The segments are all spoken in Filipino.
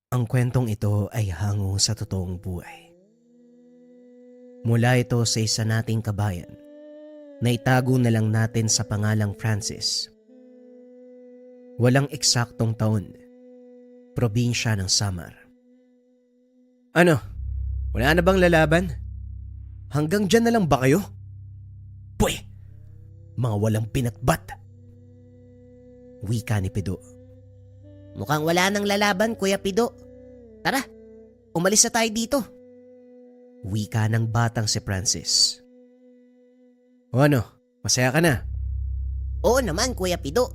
Ang kwentong ito ay hango sa totoong buhay. Mula ito sa isa nating kabayan na itago na lang natin sa pangalang Francis. Walang eksaktong taon, probinsya ng Samar. Ano? Wala na bang lalaban? Hanggang dyan na lang ba kayo? Puy! Mga walang pinatbat! Wika ni Pido. Mukhang wala nang lalaban, Kuya Pido. Tara, umalis na tayo dito. Wika ng batang si Francis. O ano, masaya ka na? Oo naman, Kuya Pido.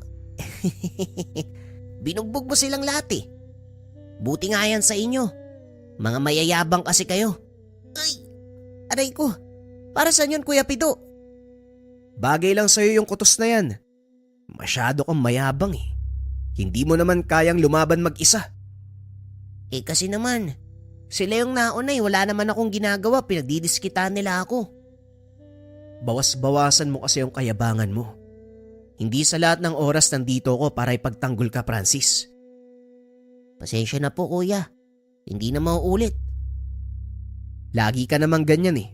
Binugbog mo silang lahat eh. Buti nga yan sa inyo. Mga mayayabang kasi kayo. Ay, aray ko. Para saan yun, Kuya Pido? Bagay lang sa'yo yung kutos na yan. Masyado kang mayabang eh. Hindi mo naman kayang lumaban mag-isa. Eh kasi naman, sila yung nauna eh. Wala naman akong ginagawa. Pinagdidiskitan nila ako. Bawas-bawasan mo kasi yung kayabangan mo. Hindi sa lahat ng oras nandito ko para ipagtanggol ka, Francis. Pasensya na po, Kuya. Hindi na mauulit. Lagi ka namang ganyan eh.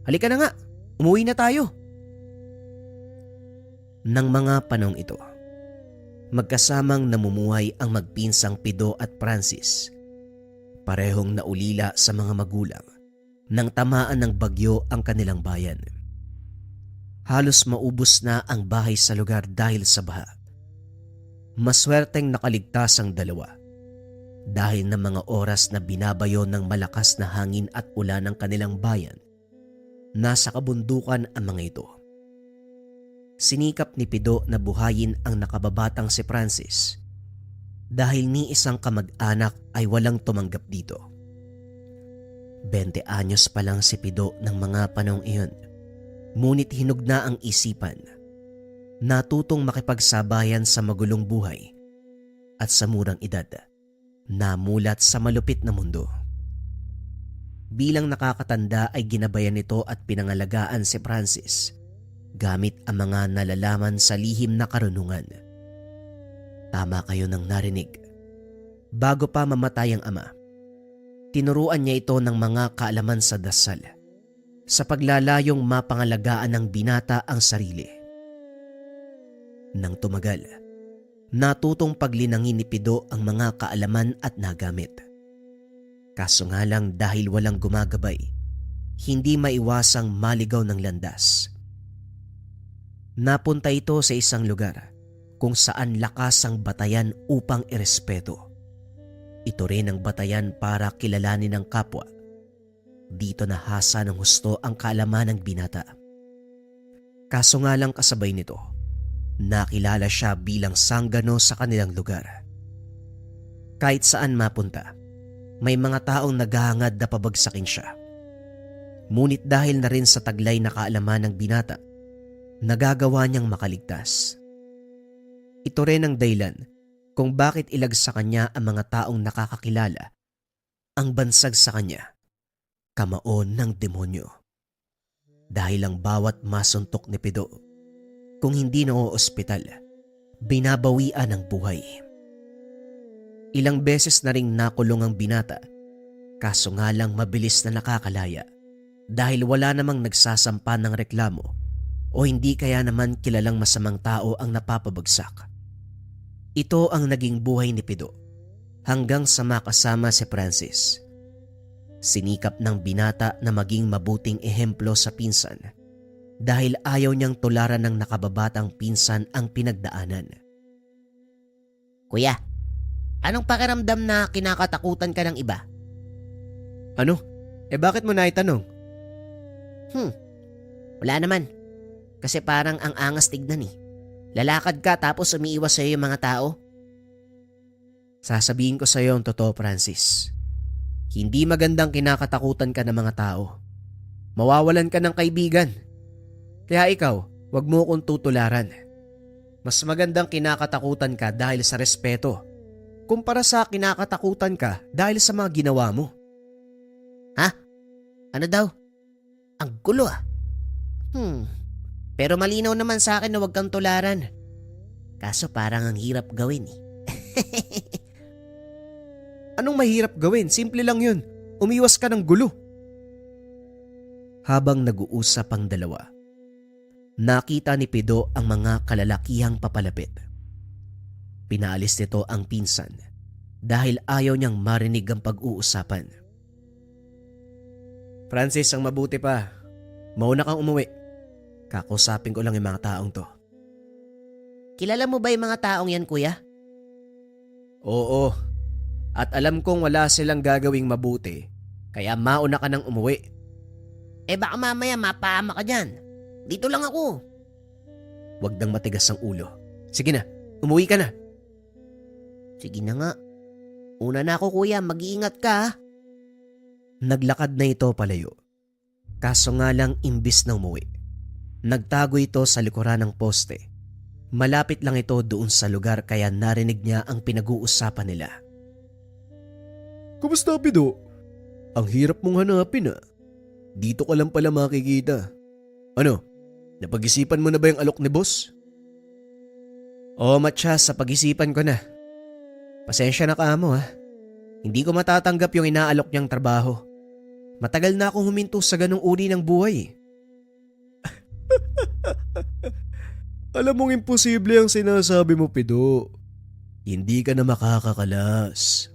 Halika na nga, umuwi na tayo. Nang mga panong ito, magkasamang namumuhay ang magpinsang Pido at Francis. Parehong naulila sa mga magulang nang tamaan ng bagyo ang kanilang bayan. Halos maubos na ang bahay sa lugar dahil sa baha. Maswerteng nakaligtas ang dalawa dahil ng mga oras na binabayo ng malakas na hangin at ulan ng kanilang bayan. Nasa kabundukan ang mga ito. Sinikap ni Pido na buhayin ang nakababatang si Francis dahil ni isang kamag-anak ay walang tumanggap dito. 20 anyos pa lang si Pido ng mga panahong iyon, ngunit hinug na ang isipan. Natutong makipagsabayan sa magulong buhay at sa murang edad, namulat sa malupit na mundo. Bilang nakakatanda ay ginabayan nito at pinangalagaan si Francis gamit ang mga nalalaman sa lihim na karunungan. Tama kayo nang narinig. Bago pa mamatay ang ama, tinuruan niya ito ng mga kaalaman sa dasal sa paglalayong mapangalagaan ng binata ang sarili. Nang tumagal, natutong paglinangin ni Pido ang mga kaalaman at nagamit. Kaso nga lang dahil walang gumagabay, hindi maiwasang maligaw ng landas. Napunta ito sa isang lugar kung saan lakas ang batayan upang irespeto. Ito rin ang batayan para kilalanin ng kapwa. Dito nahasa ng husto ang kaalaman ng binata. Kaso nga lang kasabay nito, nakilala siya bilang sanggano sa kanilang lugar. Kahit saan mapunta, may mga taong naghahangad na pabagsakin siya. Ngunit dahil na rin sa taglay na kaalaman ng binata, nagagawa niyang makaligtas. Ito rin ang dahilan kung bakit ilag sa kanya ang mga taong nakakakilala ang bansag sa kanya, kamaon ng demonyo. Dahil ang bawat masuntok ni Pido, kung hindi na ospital, binabawian ng buhay. Ilang beses na ring nakulong ang binata, kaso nga lang mabilis na nakakalaya dahil wala namang nagsasampa ng reklamo o hindi kaya naman kilalang masamang tao ang napapabagsak. Ito ang naging buhay ni Pido hanggang sa makasama si Francis. Sinikap ng binata na maging mabuting ehemplo sa pinsan dahil ayaw niyang tularan ng nakababatang pinsan ang pinagdaanan. Kuya, anong pakiramdam na kinakatakutan ka ng iba? Ano? Bakit mo naitanong? Wala naman. Kasi parang ang angas tignan eh. Lalakad ka tapos umiiwas sa'yo yung mga tao. Sasabihin ko sa iyo ang totoo, Francis. Hindi magandang kinakatakutan ka ng mga tao. Mawawalan ka ng kaibigan. Kaya ikaw, wag mo kong tutularan. Mas magandang kinakatakutan ka dahil sa respeto, kumpara sa kinakatakutan ka dahil sa mga ginawa mo. Ha? Ano daw? Ang gulo ah. Pero malinaw naman sa akin na huwag kang tularan. Kaso parang ang hirap gawin eh. Anong mahirap gawin? Simple lang yun. Umiwas ka ng gulo. Habang nag-uusap ang dalawa, nakita ni Pido ang mga kalalakihang papalapit. Pinaalis nito ang pinsan dahil ayaw niyang marinig ang pag-uusapan. Francis, ang mabuti pa. Mauna kang umuwi. Kakusapin ko lang yung mga taong to. Kilala mo ba yung mga taong yan, kuya? Oo. At alam kong wala silang gagawing mabuti. Kaya mauna ka nang umuwi. Baka mamaya mapahama ka dyan. Dito lang ako. Huwag nang matigas ang ulo. Sige na, umuwi ka na. Sige na nga. Una na ako, kuya. Mag-iingat ka, ha? Naglakad na ito palayo. Kaso nga lang imbis na umuwi, nagtago ito sa likuran ng poste. Malapit lang ito doon sa lugar kaya narinig niya ang pinag-uusapan nila. Kumusta, Pido? Ang hirap mong hanapin, ah. Dito ka lang pala makikita. Ano? Napag-isipan mo na ba yung alok ni boss? Oo, Matyas, sa pag-isipan ko na. Pasensya na ka mo, ha. Hindi ko matatanggap yung inaalok niyang trabaho. Matagal na akong huminto sa ganong uri ng buhay. Alam mong imposible ang sinasabi mo, Pido. Hindi ka na makakakalas.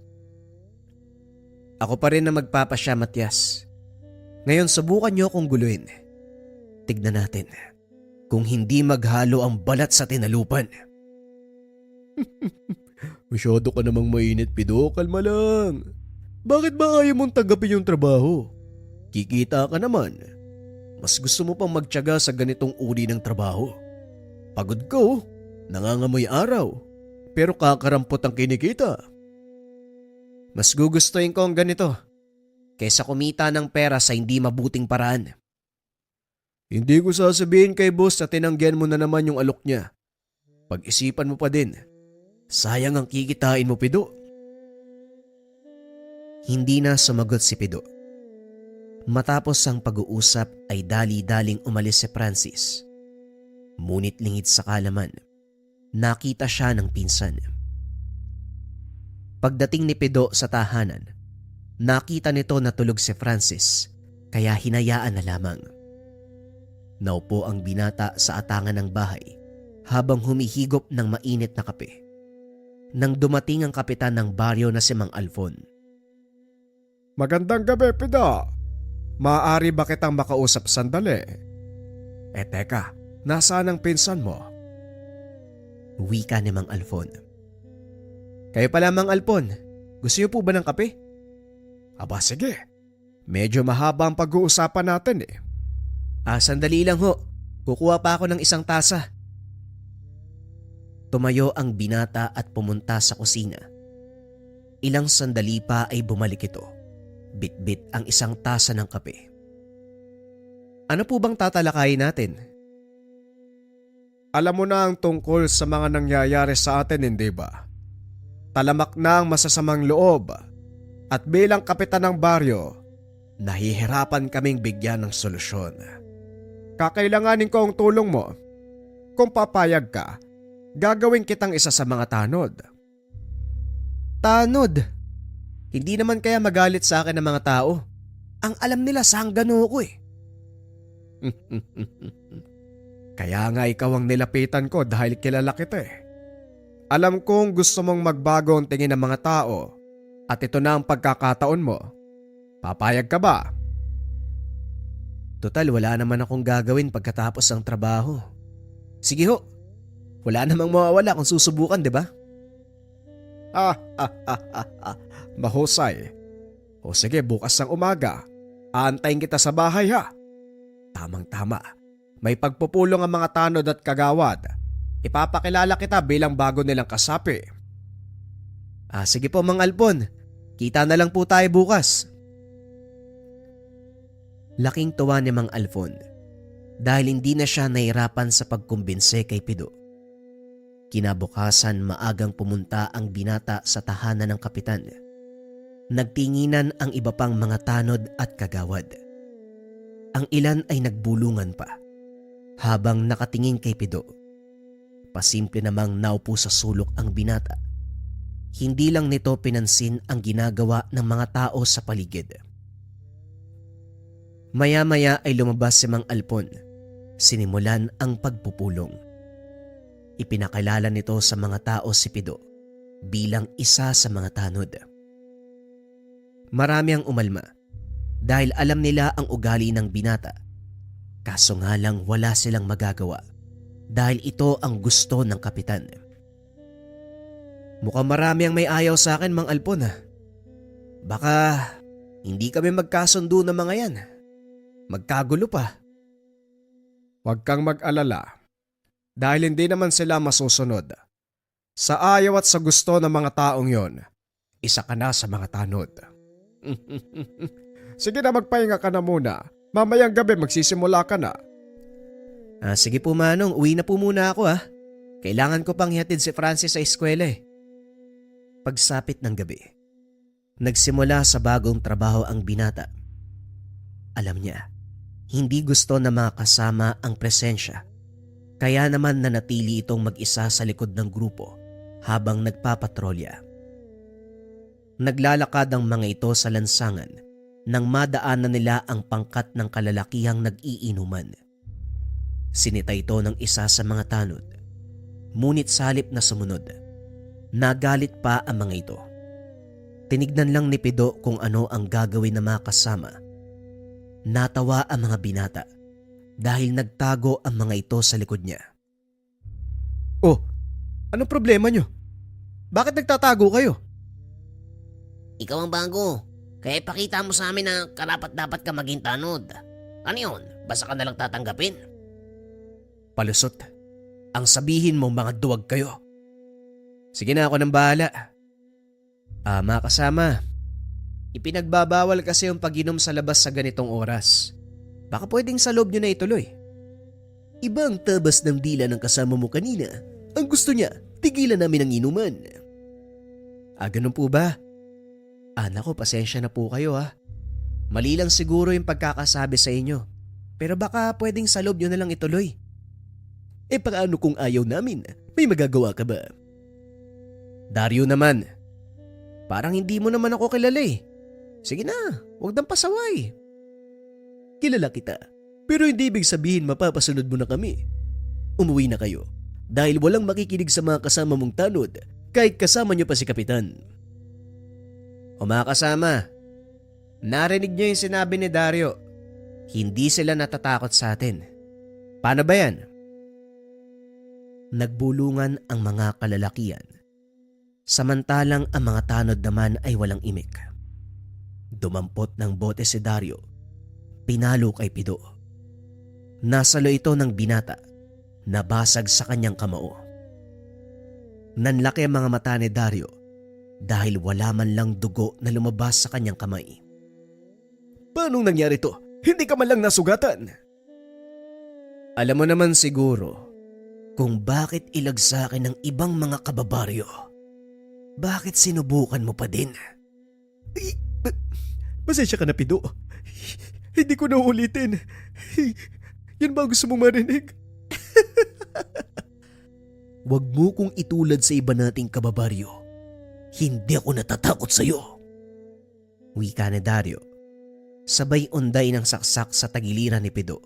Ako pa rin na magpapasya, Matyas. Ngayon, subukan niyo akong guluhin. Tignan natin kung hindi maghalo ang balat sa tinalupan. Masyado ka namang mainit, Pido. Kalma lang. Bakit ba ayaw mong tanggapin yung trabaho? Kikita ka naman. Mas gusto mo pang magtiyaga sa ganitong uri ng trabaho. Pagod ka, oh. Nangangamoy araw. Pero kakarampot ang kinikita. Mas gugustuhin ko ang ganito kaysa kumita ng pera sa hindi mabuting paraan. Hindi ko sasabihin kay boss na tinanggihan mo na naman yung alok niya. Pag-isipan mo pa din. Sayang ang kikitain mo, Pido. Hindi na sumagot si Pido. Matapos ang pag-uusap ay dali-daling umalis si Francis. Ngunit lingid sa kalaman, nakita siya ng pinsan. Pagdating ni Pido sa tahanan, nakita nito na tulog si Francis kaya hinayaan na lamang. Naupo ang binata sa atangan ng bahay habang humihigop ng mainit na kape. Nang dumating ang kapitan ng baryo na si Mang Alfon. Magandang gabi, Pido. Maaari ba kitang makausap sandali? Teka, nasaan ang pinsan mo? Wika ni Mang Alfon. Kayo pala, Mang Alfon. Gusto niyo po ba ng kape? Aba sige, medyo mahaba ang pag-uusapan natin eh. Sandali lang ho. Kukuha pa ako ng isang tasa. Tumayo ang binata at pumunta sa kusina. Ilang sandali pa ay bumalik ito. Bit-bit ang isang tasa ng kape. Ano po bang tatalakayin natin? Alam mo na ang tungkol sa mga nangyayari sa atin, hindi ba? Talamak na ang masasamang loob at bilang kapitan ng baryo, nahihirapan kaming bigyan ng solusyon. Kakailanganin ko ang tulong mo. Kung papayag ka, gagawin kitang isa sa mga tanod. Tanod? Hindi naman kaya magalit sa akin ng mga tao. Ang alam nila sanggano ko eh. Kaya nga ikaw ang nilapitan ko dahil kilala kita eh. Alam kong gusto mong magbago ang tingin ng mga tao at ito na ang pagkakataon mo. Papayag ka ba? Total, wala naman akong gagawin pagkatapos ng trabaho. Sige ho. Wala namang mawawala kung susubukan, di ba? Mahusay. O sige, bukas ng umaga, aantayin kita sa bahay ha. Tamang-tama. May pagpupulong ang mga tanod at kagawad. Ipapakilala kita bilang bago nilang kasapi. Sige po, Mang Alfon. Kita na lang po tayo bukas. Laking tuwa ni Mang Alfon dahil hindi na siya nahirapan sa pagkumbinse kay Pido. Kinabukasan maagang pumunta ang binata sa tahanan ng kapitan. Nagtinginan ang iba pang mga tanod at kagawad. Ang ilan ay nagbulungan pa habang nakatingin kay Pido. Pasimple namang naupo sa sulok ang binata. Hindi lang nito pinansin ang ginagawa ng mga tao sa paligid. Maya-maya ay lumabas si Mang Alpon. Sinimulan ang pagpupulong. Ipinakilala nito sa mga tao si Pido bilang isa sa mga tanod. Marami ang umalma dahil alam nila ang ugali ng binata. Kaso nga lang wala silang magagawa dahil ito ang gusto ng kapitan. Mukhang marami ang may ayaw sa akin, Mang Alpon ha. Baka hindi kami magkasundo ng mga yan. Magkagulo pa. Huwag kang mag-alala dahil hindi naman sila masusunod. Sa ayaw at sa gusto ng mga taong yon, isa ka na sa mga tanod. Sige na, magpahinga ka na muna. Mamayang gabi magsisimula ka na. Sige po Manong, uwi na po muna ako ha. Kailangan ko pang ihatid si Francis sa eskwela eh. Pagsapit ng gabi, nagsimula sa bagong trabaho ang binata. Alam niya, hindi gusto na mga kasama ang presensya. Kaya naman nanatili itong mag-isa sa likod ng grupo habang nagpapatrolya. Naglalakad ang mga ito sa lansangan nang madaanan nila ang pangkat ng kalalakihang nag-iinuman. Sinita ito ng isa sa mga tanod. Ngunit sa halip na sumunod, nagalit pa ang mga ito. Tinignan lang ni Pido kung ano ang gagawin ng mga kasama. Natawa ang mga binata dahil nagtago ang mga ito sa likod niya. Oh, anong problema nyo? Bakit nagtatago kayo? Ikaw ang bago. Kaya ipakita mo sa amin na karapat-dapat ka maging tanod. Ano yun? Basta ka nalang tatanggapin? Palusot, ang sabihin mo mga duwag kayo. Sige na, ako nang bahala. Mga kasama, ipinagbabawal kasi yung pag-inom sa labas sa ganitong oras. Baka pwedeng sa loob nyo na ituloy. Iba ang tabas ng dila ng kasama mo kanina. Ang gusto niya, tigilan namin ang inuman. Ganun po ba? Nako, pasensya na po kayo ha. Mali lang siguro yung pagkakasabi sa inyo. Pero baka pwedeng sa loob nyo na lang ituloy. Paano kung ayaw namin? May magagawa ka ba? Dario naman, parang hindi mo naman ako kilala eh. Sige na, huwag nang pasaway. Kilala kita, pero hindi ibig sabihin mapapasunod mo na kami. Umuwi na kayo dahil walang makikinig sa mga kasama mong tanod kahit kasama niyo pa si Kapitan. O mga kasama, narinig niyo yung sinabi ni Dario. Hindi sila natatakot sa atin. Paano ba yan? Nagbulungan ang mga kalalakian. Samantalang ang mga tanod naman ay walang imik. Dumampot ng bote si Dario. Pinalo kay Pido. Nasalo ito ng binata. Nabasag sa kanyang kamao. Nanlaki ang mga mata ni Dario dahil wala man lang dugo na lumabas sa kanyang kamay. Paanong nangyari to? Hindi ka man lang nasugatan. Alam mo naman siguro kung bakit ilag sa akin ng ibang mga kababaryo. Bakit sinubukan mo pa din? Pasensya ka na, Pido. Hindi ko na ulitin. Yan ba gusto mong marinig? Huwag mo kong itulad sa iba nating kababaryo. Hindi ako natatakot sa'yo. Wika ni Dario. Sabay unday ng saksak sa tagiliran ni Pido.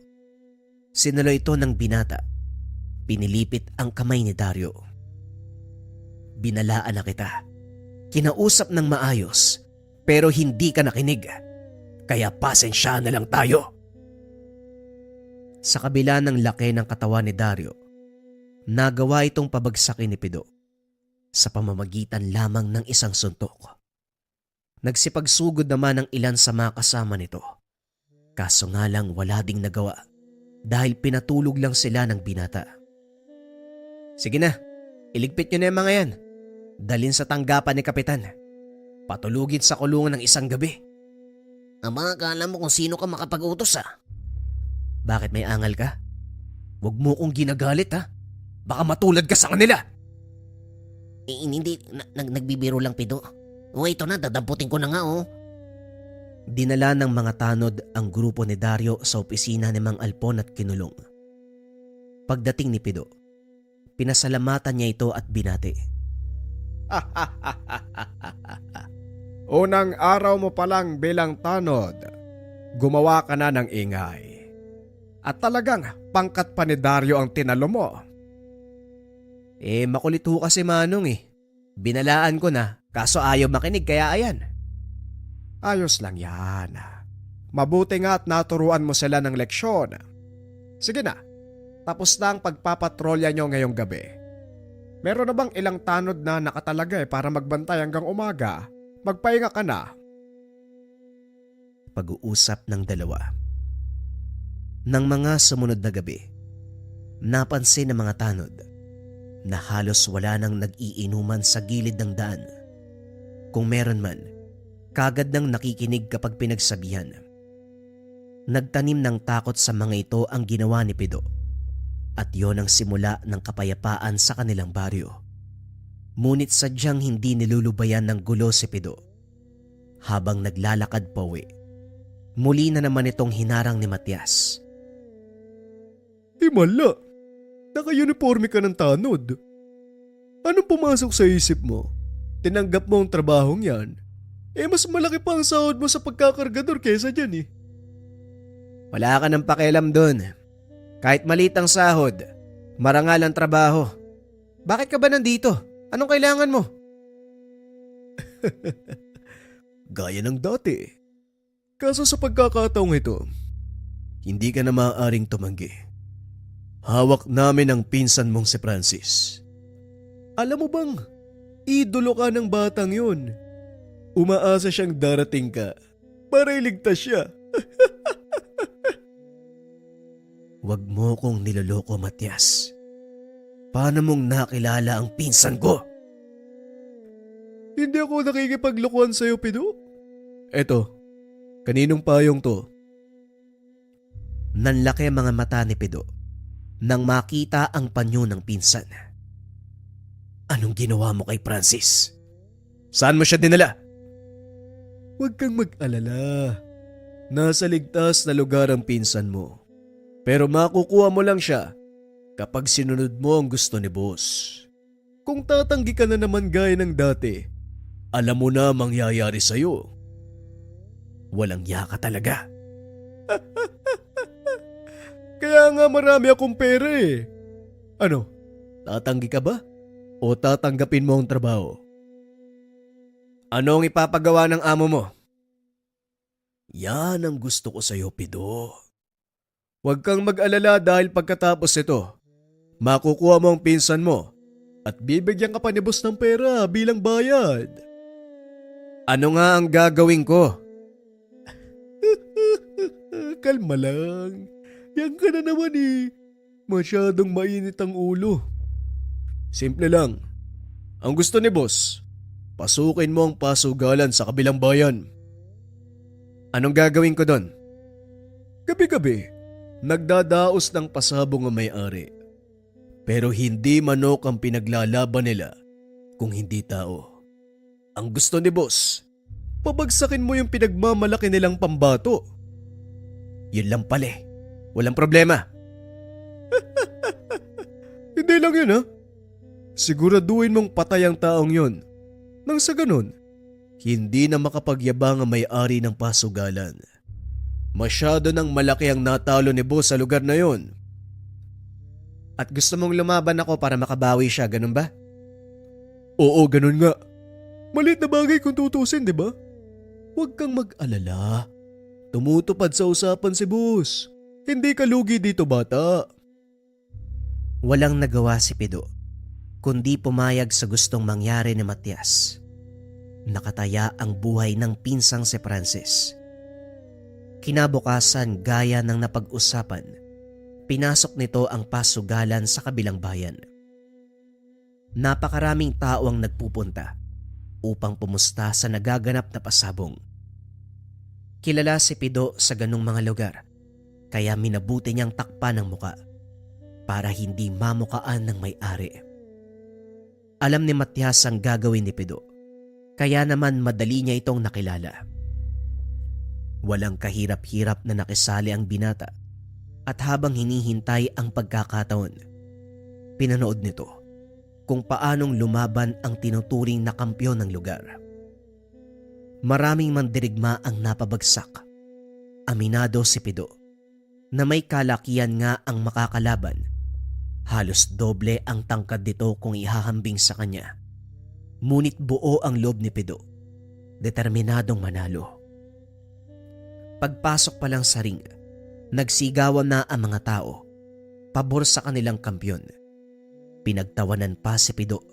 Sinalo ito ng binata. Pinilipit ang kamay ni Dario. Binalaan na kita. Kinausap ng maayos, pero hindi ka nakinig. Kaya pasensya na lang tayo. Sa kabila ng laki ng katawan ni Dario, nagawa itong pabagsakin ni Pido sa pamamagitan lamang ng isang suntok. Nagsipagsugod naman ang ilan sa mga kasama nito. Kaso nga lang wala ding nagawa dahil pinatulog lang sila ng binata. Sige na, iligpit nyo na yung mga yan. Dalhin sa tanggapan ni Kapitan. Patulugin sa kulungan ng isang gabi. Ama, akala mo kung sino ka makapag-utos Bakit may angal ka? Huwag mo kong ginagalit ha. Baka matulad ka sa kanila. Hindi, nagbibiro lang, Pido. O ito na, dadamputin ko na nga Dinala ng mga tanod ang grupo ni Dario sa opisina ni Mang Alpon at kinulong. Pagdating ni Pido, pinasalamatan niya ito at binati. Unang araw mo pa lang bilang tanod, gumawa ka na ng ingay. At talagang pangkat pa ni Dario ang tinalo mo. Makulit ho kasi Manong Binalaan ko na, kaso ayaw makinig kaya ayan. Ayos lang yan. Mabuti nga at naturuan mo sila ng leksyon. Sige na, tapos na ang pagpapatrolya nyo ngayong gabi. Meron na bang ilang tanod na nakatalaga para magbantay hanggang umaga? Magpahinga ka na. Pag-uusap ng dalawa. Nang mga sumunod na gabi, napansin ng mga tanod na halos wala nang nag-iinuman sa gilid ng daan. Kung meron man, kagad nang nakikinig kapag pinagsabihan. Nagtanim ng takot sa mga ito ang ginawa ni Pido. At yon ang simula ng kapayapaan sa kanilang baryo. Ngunit sadyang hindi nilulubayan ng gulo si Pido. Habang naglalakad pauwi, muli na naman itong hinarang ni Matias. Himala, naka-uniforme ka ng tanod. Anong pumasok sa isip mo? Tinanggap mo ang trabahong yan. Mas malaki pa ang sahod mo sa pagkakargador kesa dyan Wala ka ng pakialam dun. Kahit maliit ang sahod, marangal ang trabaho. Bakit ka ba nandito? Anong kailangan mo? Gaya ng dati. Kaso sa pagkakataong ito, hindi ka na maaaring tumanggi. Hawak namin ang pinsan mong si Francis. Alam mo bang, idolo ka ng batang yun. Umaasa siyang darating ka para iligtas siya. Huwag mo kong niloloko, Matias. Paano mong nakilala ang pinsan ko? Hindi ako nakikipaglokohan sa'yo, Pido. Eto, kaninong payong to? Nanlaki ang mga mata ni Pido nang makita ang panyo ng pinsan. Anong ginawa mo kay Francis? Saan mo siya dinala? Huwag kang mag-alala. Nasa ligtas na lugar ang pinsan mo. Pero makukuha mo lang siya kapag sinunod mo ang gusto ni boss. Kung tatanggi ka na naman gaya ng dati, alam mo na mangyayari sa'yo. Walang yaka talaga. Kaya nga marami akong pera Ano, tatanggi ka ba? O tatanggapin mo ang trabaho? Anong ipapagawa ng amo mo? Yan ang gusto ko sa'yo, Pido. Huwag kang mag-alala dahil pagkatapos ito, makukuha mo ang pinsan mo at bibigyan ka pa ni boss ng pera bilang bayad. Ano nga ang gagawin ko? Kalma lang. Yan ka na naman Masyadong mainit ang ulo. Simple lang. Ang gusto ni boss, pasukin mo ang pasugalan sa kabilang bayan. Anong gagawin ko doon? Gabi-gabi, nagdadaos ng pasabong ang may-ari. Pero hindi manok ang pinaglalaban nila kung hindi tao. Ang gusto ni boss, pabagsakin mo yung pinagmamalaki nilang pambato. Yun lang pala Walang problema. Hindi lang yun Siguraduhin mong patay ang taong yun. Nang sa ganun, hindi na makapagyabang ang may-ari ng pasugalan. Masyado nang malaki ang natalo ni boss sa lugar na yon. At gusto mong lumaban ako para makabawi siya, ganun ba? Oo, ganun nga. Maliit na bagay kung tutusin, di ba? Huwag kang mag-alala. Tumutupad sa usapan si boss. Hindi ka lugi dito, bata. Walang nagawa si Pido, kundi pumayag sa gustong mangyari ni Matias. Nakataya ang buhay ng pinsang si Francis. Kinabukasan, gaya ng napag-usapan, pinasok nito ang pasugalan sa kabilang bayan. Napakaraming tao ang nagpupunta upang pumusta sa nagaganap na pasabong. Kilala si Pido sa ganung mga lugar, kaya minabuti niyang takpan ang muka para hindi mamukaan ng may-ari. Alam ni Matias ang gagawin ni Pido, kaya naman madali niya itong nakilala. Walang kahirap-hirap na nakisali ang binata at habang hinihintay ang pagkakataon, pinanood nito kung paanong lumaban ang tinuturing na kampyon ng lugar. Maraming mandirigma ang napabagsak. Aminado si Pido na may kalakihan nga ang makakalaban. Halos doble ang tangkad nito kung ihahambing sa kanya. Ngunit buo ang loob ni Pido, determinadong manalo. Pagpasok pa lang sa ring, nagsigawan na ang mga tao, pabor sa kanilang kampyon. Pinagtawanan pa si Pido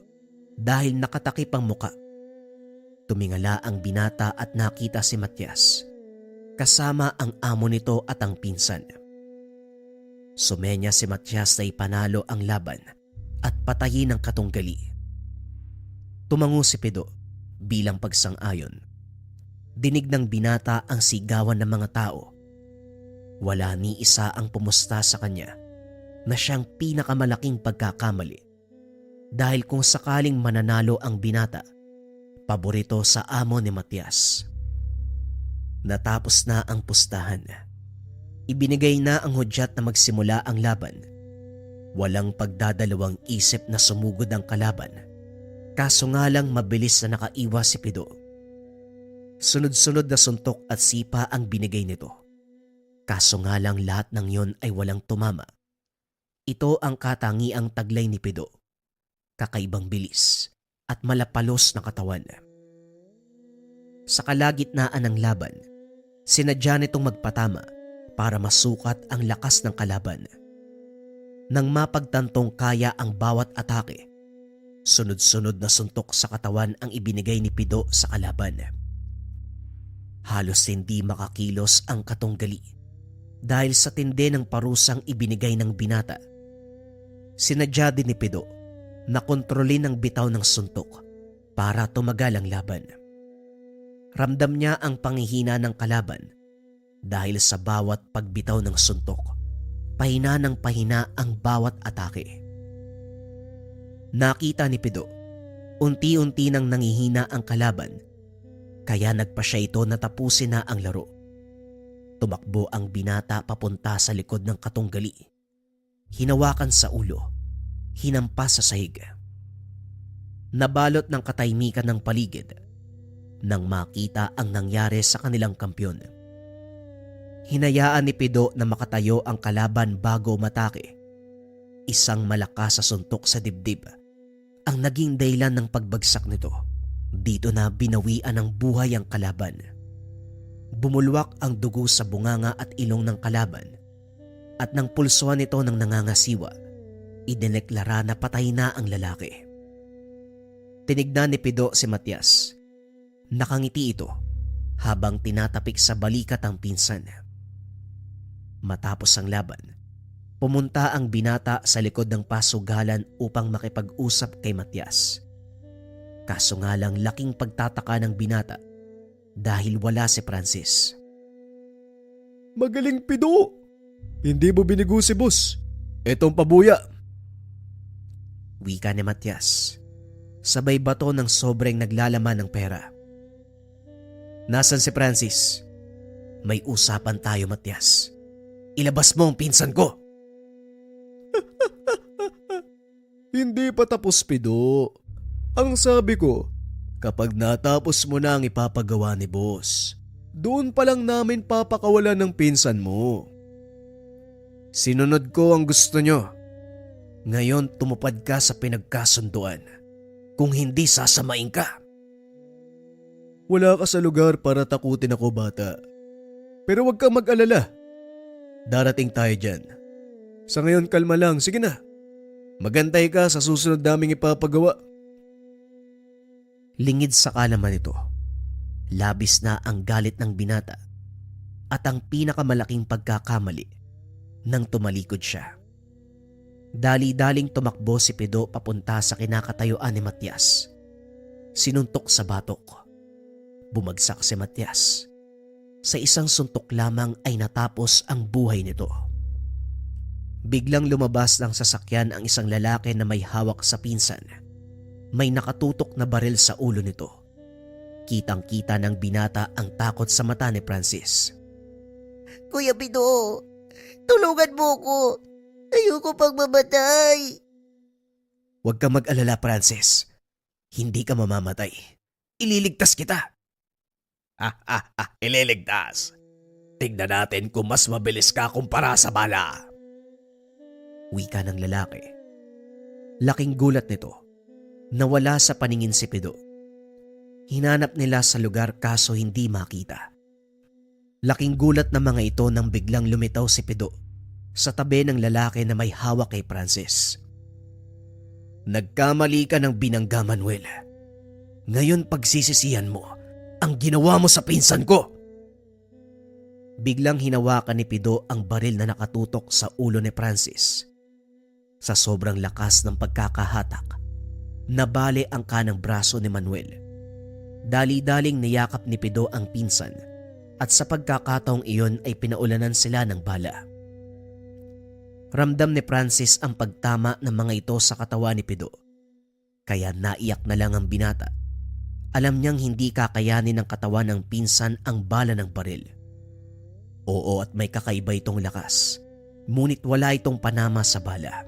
dahil nakatakip ang muka. Tumingala ang binata at nakita si Matias, kasama ang amo nito at ang pinsan. Sumenya si Matias na ipanalo ang laban at patayin ang katunggali. Tumango si Pido bilang pagsang-ayon. Dinig ng binata ang sigawan ng mga tao. Wala ni isa ang pumusta sa kanya na siyang pinakamalaking pagkakamali. Dahil kung sakaling mananalo ang binata, paborito sa amo ni Matias. Natapos na ang pustahan. Ibinigay na ang hudyat na magsimula ang laban. Walang pagdadalawang isip na sumugod ang kalaban. Kaso nga lang mabilis na nakaiwas si Pido. Sunod-sunod na suntok at sipa ang binigay nito. Kaso nga lang lahat ng yon ay walang tumama. Ito ang katangiang taglay ni Pido. Kakaibang bilis at malapalos na katawan. Sa kalagitnaan ng laban, sinadya nitong magpatama para masukat ang lakas ng kalaban. Nang mapagtantong kaya ang bawat atake, sunod-sunod na suntok sa katawan ang ibinigay ni Pido sa kalaban. Halos hindi makakilos ang katunggali dahil sa tindi ng parusang ibinigay ng binata. Sinadya din ni Pido na kontrolin ang bitaw ng suntok para tumagal ang laban. Ramdam niya ang panghihina ng kalaban dahil sa bawat pagbitaw ng suntok, pahina ng pahina ang bawat atake. Nakita ni Pido, unti-unti nang nangihina ang kalaban, kaya nagpa siya ito na tapusin na ang laro. Tumakbo ang binata papunta sa likod ng katunggali. Hinawakan sa ulo, hinampas sa sahig. Nabalot ng katahimikan ng paligid nang makita ang nangyari sa kanilang kampyon. Hinayaan ni Pido na makatayo ang kalaban bago matake. Isang malakas sa suntok sa dibdib ang naging dahilan ng pagbagsak nito. Dito na binawian ng buhay ang kalaban. Bumulwak ang dugo sa bunganga at ilong ng kalaban at nang pulsuhan nito ng nangangasiwa, idineklara na patay na ang lalaki. Tinignan ni Pido si Matias. Nakangiti ito habang tinatapik sa balikat ang pinsan. Matapos ang laban, pumunta ang binata sa likod ng pasugalan upang makipag-usap kay Matias. Kaso nga lang laking pagtataka ng binata dahil wala si Francis. Magaling, Pido! Hindi mo binigo si boss. Etong pabuya. Wika ni Matias, sabay bato ng sobrang naglalaman ng pera. Nasaan si Francis? May usapan tayo, Matias. Ilabas mo ang pinsan ko. Hindi pa tapos, Pido. Ang sabi ko, kapag natapos mo na ang ipapagawa ni boss, doon pa lang namin papakawalan ng pinsan mo. Sinunod ko ang gusto nyo. Ngayon tumupad ka sa pinagkasunduan. Kung hindi, sasamain ka. Wala ka sa lugar para takutin ako, bata. Pero huwag kang mag-alala. Darating tayo dyan. Sa ngayon, kalma lang. Sige na. Magantay ka sa susunod naming ipapagawa. Lingid sa kalaman nito. Labis na ang galit ng binata at ang pinakamalaking pagkakamali nang tumalikod siya. Dali-daling tumakbo si Pido papunta sa kinakatayuan ni Matias. Sinuntok sa batok. Bumagsak si Matias. Sa isang suntok lamang ay natapos ang buhay nito. Biglang lumabas ng sasakyan ang isang lalaki na may hawak sa pinsan. May nakatutok na baril sa ulo nito. Kitang-kita ng binata ang takot sa mata ni Francis. Kuya Pido, tulungan mo ko. Ayoko pang mamatay. Huwag ka mag-alala, Francis. Hindi ka mamamatay. Ililigtas kita. Ililigtas. Tignan natin kung mas mabilis ka kumpara sa bala. Wika ng lalaki. Laking gulat nito. Nawala sa paningin si Pido. Hinanap nila sa lugar kaso hindi makita. Laking gulat ng mga ito nang biglang lumitaw si Pido sa tabi ng lalaki na may hawak kay Francis. Nagkamali ka ng binangga, Manuel. Ngayon pagsisisihan mo ang ginawa mo sa pinsan ko. Biglang hinawakan ni Pido ang baril na nakatutok sa ulo ni Francis. Sa sobrang lakas ng pagkakahatak, nabali ang kanang braso ni Manuel. Dali-daling niyakap ni Pido ang pinsan at sa pagkakataong iyon ay pinaulanan sila ng bala. Ramdam ni Francis ang pagtama ng mga ito sa katawan ni Pido. Kaya naiyak na lang ang binata. Alam niyang hindi kakayanin ng katawan ng pinsan ang bala ng baril. Oo, at may kakaiba itong lakas. Ngunit wala itong panama sa bala.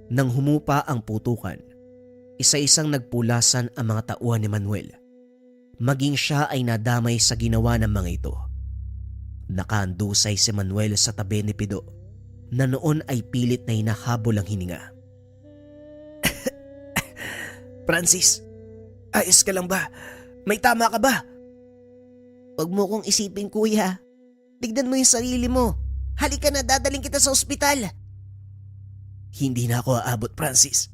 Nang humupa ang putukan, isa-isang nagpulasan ang mga tauhan ni Manuel. Maging siya ay nadamay sa ginawa ng mga ito. Nakaandusay si Manuel sa tabi ni Pido na noon ay pilit na hinahabol ang hininga. Francis, ayos ka lang ba? May tama ka ba? Huwag mo kong isipin, kuya. Tignan mo yung sarili mo. Halika na, dadaling kita sa ospital. Hindi na ako aabot, Francis.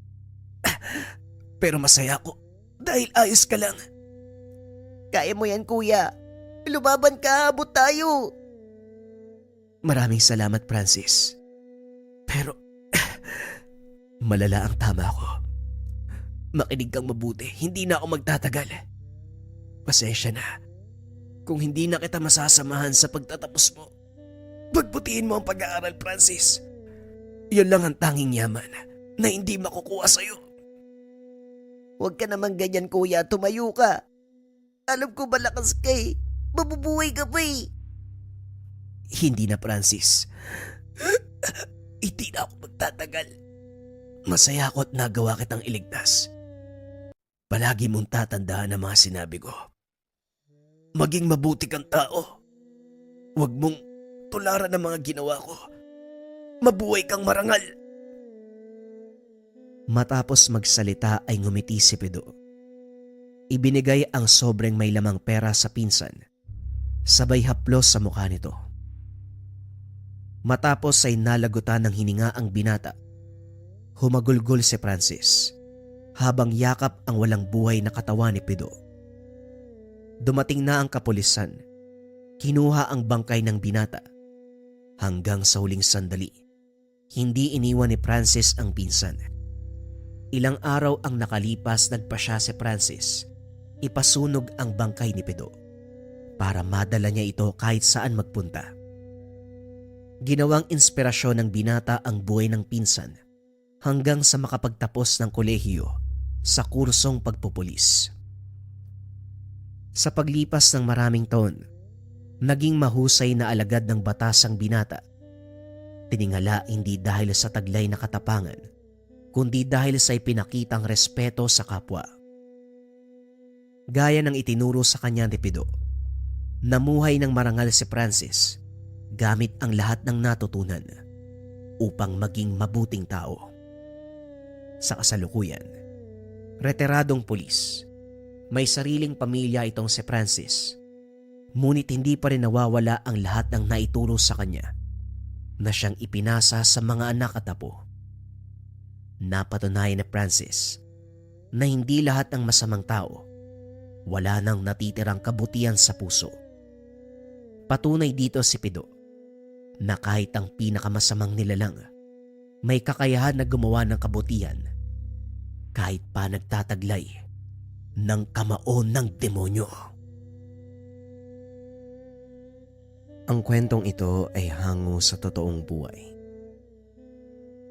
Pero masaya ako dahil ayos ka lang. Kaya mo yan, kuya. Lumaban ka, abot tayo. Maraming salamat, Francis. Pero malala ang tama ko. Makinig kang mabuti, hindi na ako magtatagal. Pasensya na kung hindi na kita masasamahan sa pagtatapos mo. Pagbutihin mo ang pag-aaral, Francis. Yun lang ang tanging yaman na hindi makukuha sa'yo. Huwag ka naman ganyan, kuya. Tumayo ka. Alam ko malakas ka eh. Mabubuhay ka pa eh. Hindi na, Francis. Hindi na ako magtatagal. Masaya ako at nagawa kitang iligtas. Palagi mong tatandaan ang mga sinabi ko. Maging mabuti kang tao. Huwag mong tularan ang mga ginawa ko. Mabuhay kang marangal. Matapos magsalita ay ngumiti si Pido. Ibinigay ang sobrang may lamang pera sa pinsan. Sabay haplos sa mukha nito. Matapos ay nalagutan ng hininga ang binata. Humagulgol si Francis habang yakap ang walang buhay na katawan ni Pido. Dumating na ang kapulisan. Kinuha ang bangkay ng binata. Hanggang sa huling sandali, hindi iniwan ni Francis ang pinsan. Ilang araw ang nakalipas, nagpasya si Francis. Ipasunog ang bangkay ni Pido para madala niya ito kahit saan magpunta. Ginawang inspirasyon ng binata ang buhay ng pinsan hanggang sa makapagtapos ng kolehiyo sa kursong pagpupulis. Sa paglipas ng maraming taon, naging mahusay na alagad ng batas ang binata. Tiningala hindi dahil sa taglay na katapangan, kundi dahil sa ipinakitang respeto sa kapwa. Gaya ng itinuro sa kanya ni Pido, namuhay ng marangal si Francis gamit ang lahat ng natutunan upang maging mabuting tao. Sa kasalukuyan, retiradong pulis, may sariling pamilya itong si Francis. Ngunit hindi pa rin nawawala ang lahat ng naituro sa kanya na siyang ipinasa sa mga anak at apo. Napatunayan ni Francis na hindi lahat ng masamang tao wala nang natitirang kabutihan sa puso. Patunay dito si Pido na kahit ang pinakamasamang nilalang may kakayahan na gumawa ng kabutihan kahit pa nagtataglay ng kamao ng demonyo. Ang kwentong ito ay hango sa totoong buhay.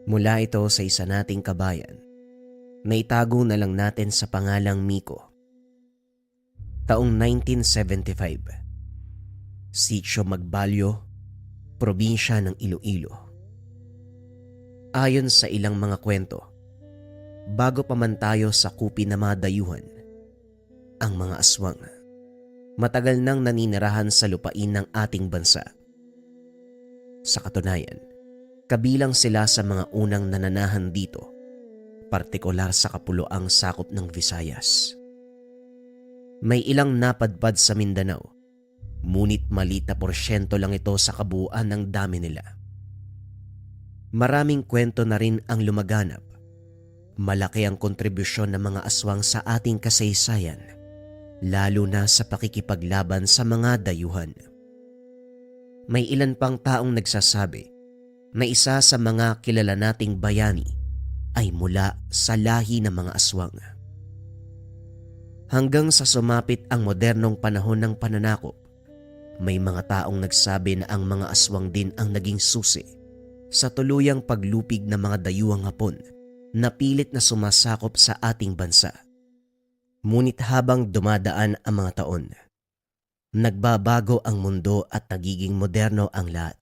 Mula ito sa isa nating kabayan na itago na lang natin sa pangalang Miko. Taong 1975. Sitio Magbalyo, probinsya ng Iloilo. Ayon sa ilang mga kwento, Bago pa man tayo sakupin na mga dayuhan, ang mga aswang matagal nang naninirahan sa lupain ng ating bansa. Sa katunayan, kabilang sila sa mga unang nananahan dito, partikular sa kapuluang sakop ng Visayas. May ilang napadpad sa Mindanao, ngunit maliit na porsyento lang ito sa kabuuan ng dami nila. Maraming kwento na rin ang lumaganap. Malaki ang kontribusyon ng mga aswang sa ating kasaysayan, lalo na sa pakikipaglaban sa mga dayuhan. May ilan pang taong nagsasabi na isa sa mga kilala nating bayani ay mula sa lahi ng mga aswang. Hanggang sa sumapit ang modernong panahon ng pananakop, may mga taong nagsabi na ang mga aswang din ang naging susi sa tuluyang paglupig ng mga dayuhang Hapon na pilit na sumasakop sa ating bansa. Ngunit habang dumadaan ang mga taon, nagbabago ang mundo at nagiging moderno ang lahat.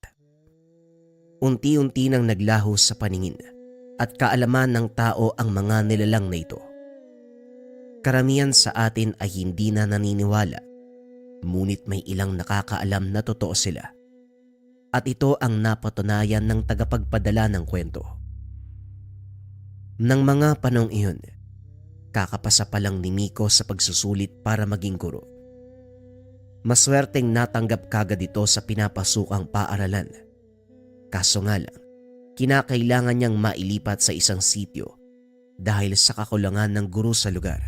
Unti-unti nang naglaho sa paningin at kaalaman ng tao ang mga nilalang na ito. Karamihan sa atin ay hindi na naniniwala, ngunit may ilang nakakaalam na totoo sila. At ito ang napatunayan ng tagapagpadala ng kwento. Nang mga panong iyon, kakapasa pa lang ni Miko sa pagsusulit para maging guro. Maswerteng natanggap kagad ito sa pinapasukang paaralan. Kaso nga lang, kinakailangan niyang mailipat sa isang sityo dahil sa kakulangan ng guro sa lugar.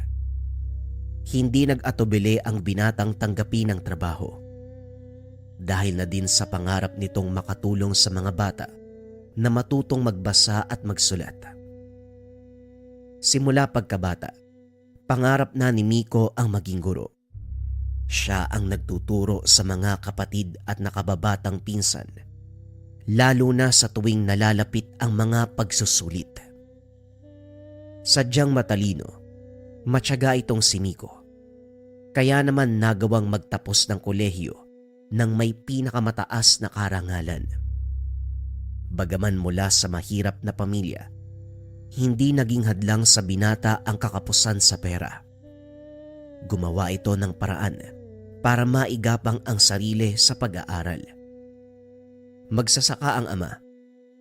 Hindi nag-atubili ang binatang tanggapin ng trabaho. Dahil na din sa pangarap nitong makatulong sa mga bata na matutong magbasa at magsulat. Simula pagkabata, pangarap na ni Miko ang maging guro. Siya ang nagtuturo sa mga kapatid at nakababatang pinsan, lalo na sa tuwing nalalapit ang mga pagsusulit. Sadyang matalino, matyaga itong si Miko. Kaya naman nagawang magtapos ng kolehiyo nang may pinakamataas na karangalan. Bagaman mula sa mahirap na pamilya, hindi naging hadlang sa binata ang kakapusan sa pera. Gumawa ito ng paraan para maigapang ang sarili sa pag-aaral. Magsasaka ang ama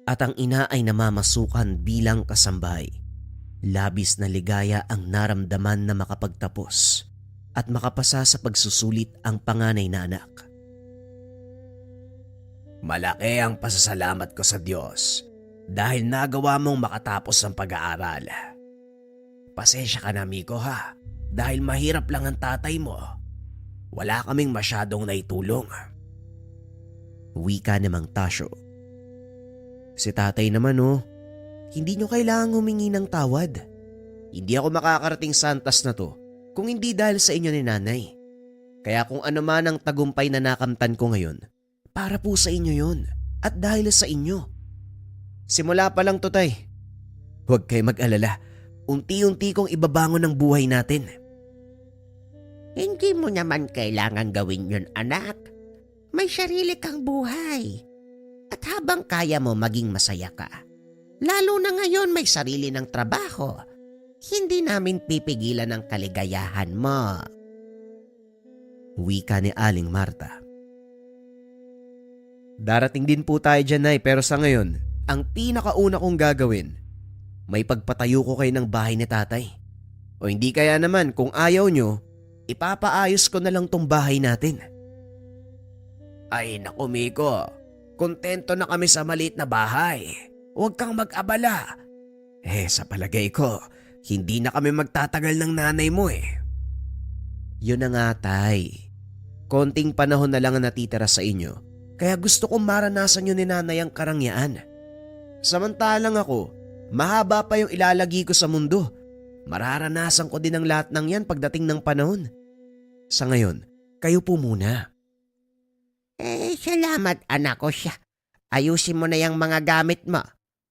at ang ina ay namamasukan bilang kasambahay. Labis na ligaya ang naramdaman na makapagtapos at makapasa sa pagsusulit ang panganay na anak. Malaki ang pasasalamat ko sa Diyos dahil nagawa mong makatapos ang pag-aaral. Pasensya ka na, Miko, ha, dahil mahirap lang ang tatay mo. Wala kaming masyadong naitulong. Wika ni Mang Tasyo. Si tatay naman hindi nyo kailangang humingi ng tawad. Hindi ako makakarating sa antas na to kung hindi dahil sa inyo ni nanay. Kaya kung ano man ang tagumpay na nakamtan ko ngayon, para po sa inyo yun at dahil sa inyo. Simula pa lang to, tay. Huwag kayo mag-alala. Unti-unti kong ibabangon ang buhay natin. Hindi mo naman kailangan gawin yun, anak. May sarili kang buhay. At habang kaya mo maging masaya ka, lalo na ngayon may sarili ng trabaho, hindi namin pipigilan ang kaligayahan mo. Wika ni Aling Marta. Darating din po tayo dyan, Nay, pero sa ngayon, ang pinakauna kong gagawin, may pagpatayo ko kayo ng bahay ni tatay. O hindi kaya naman kung ayaw nyo, ipapaayos ko na lang tong bahay natin. Ay naku, Miko, kontento na kami sa maliit na bahay. Huwag kang mag-abala. Sa palagay ko, hindi na kami magtatagal ng nanay mo Yun na nga, tay. Konting panahon na lang ang natitira sa inyo. Kaya gusto kong maranasan nyo ni nanay ang karangyaan. Samantalang ako, mahaba pa yung ilalagi ko sa mundo. Mararanasan ko din ang lahat ng yan pagdating ng panahon. Sa ngayon, kayo po muna. Salamat, anak ko siya. Ayusin mo na yung mga gamit mo.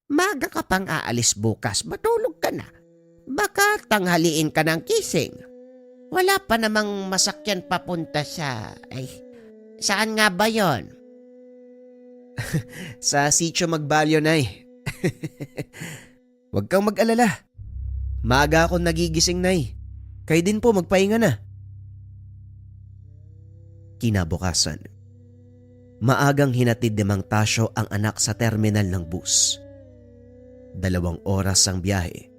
Maga ka pang aalis bukas, matulog ka na. Baka tanghaliin ka ng kising. Wala pa namang masakyan papunta sa... saan nga ba yon? Sa sitio Magbalyo, Nay. Huwag kang mag-alala. Maaga akong nagigising, Nay. Kayo din po magpahinga na. Kinabukasan, maagang hinatid ni Mang Tasyo ang anak sa terminal ng bus. 2 oras ang biyahe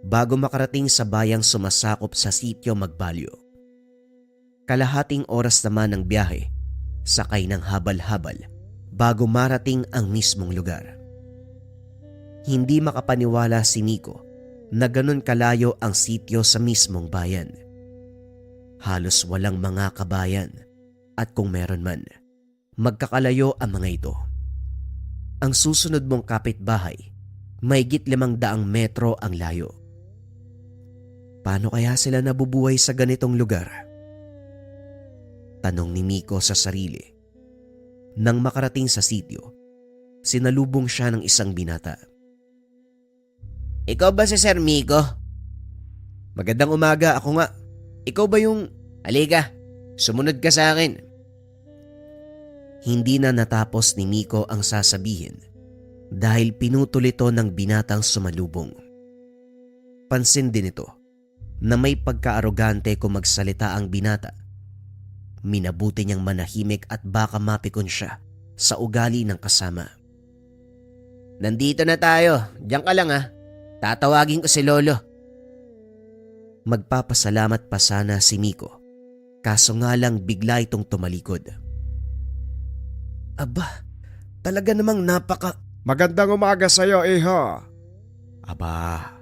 bago makarating sa bayang sumasakop sa sitio Magbalyo. Kalahating oras naman ang biyahe, sakay ng habal-habal bago marating ang mismong lugar. Hindi makapaniwala si Nico na ganun kalayo ang sityo sa mismong bayan. Halos walang mga kabayan at kung meron man, magkakalayo ang mga ito. Ang susunod mong kapitbahay, mahigit 500 metro ang layo. Paano kaya sila nabubuhay sa ganitong lugar? Tanong ni Nico sa sarili. Nang makarating sa sityo, sinalubong siya ng isang binata. Ikaw ba si Sir Miko? Magandang umaga, ako nga. Ikaw ba yung... Halika, sumunod ka sa akin. Hindi na natapos ni Nico ang sasabihin dahil pinutol ito ng binatang sumalubong. Pansin din ito na may pagka-arogante kung magsalita ang binata. Minabuti niyang manahimik at baka mapikon siya sa ugali ng kasama. Nandito na tayo, diyan ka lang ha. Tatawagin ko si Lolo. Magpapasalamat pa sana si Nico, kaso nga lang bigla itong tumalikod. Aba, talaga namang Magandang umaga sa'yo, iho. Aba,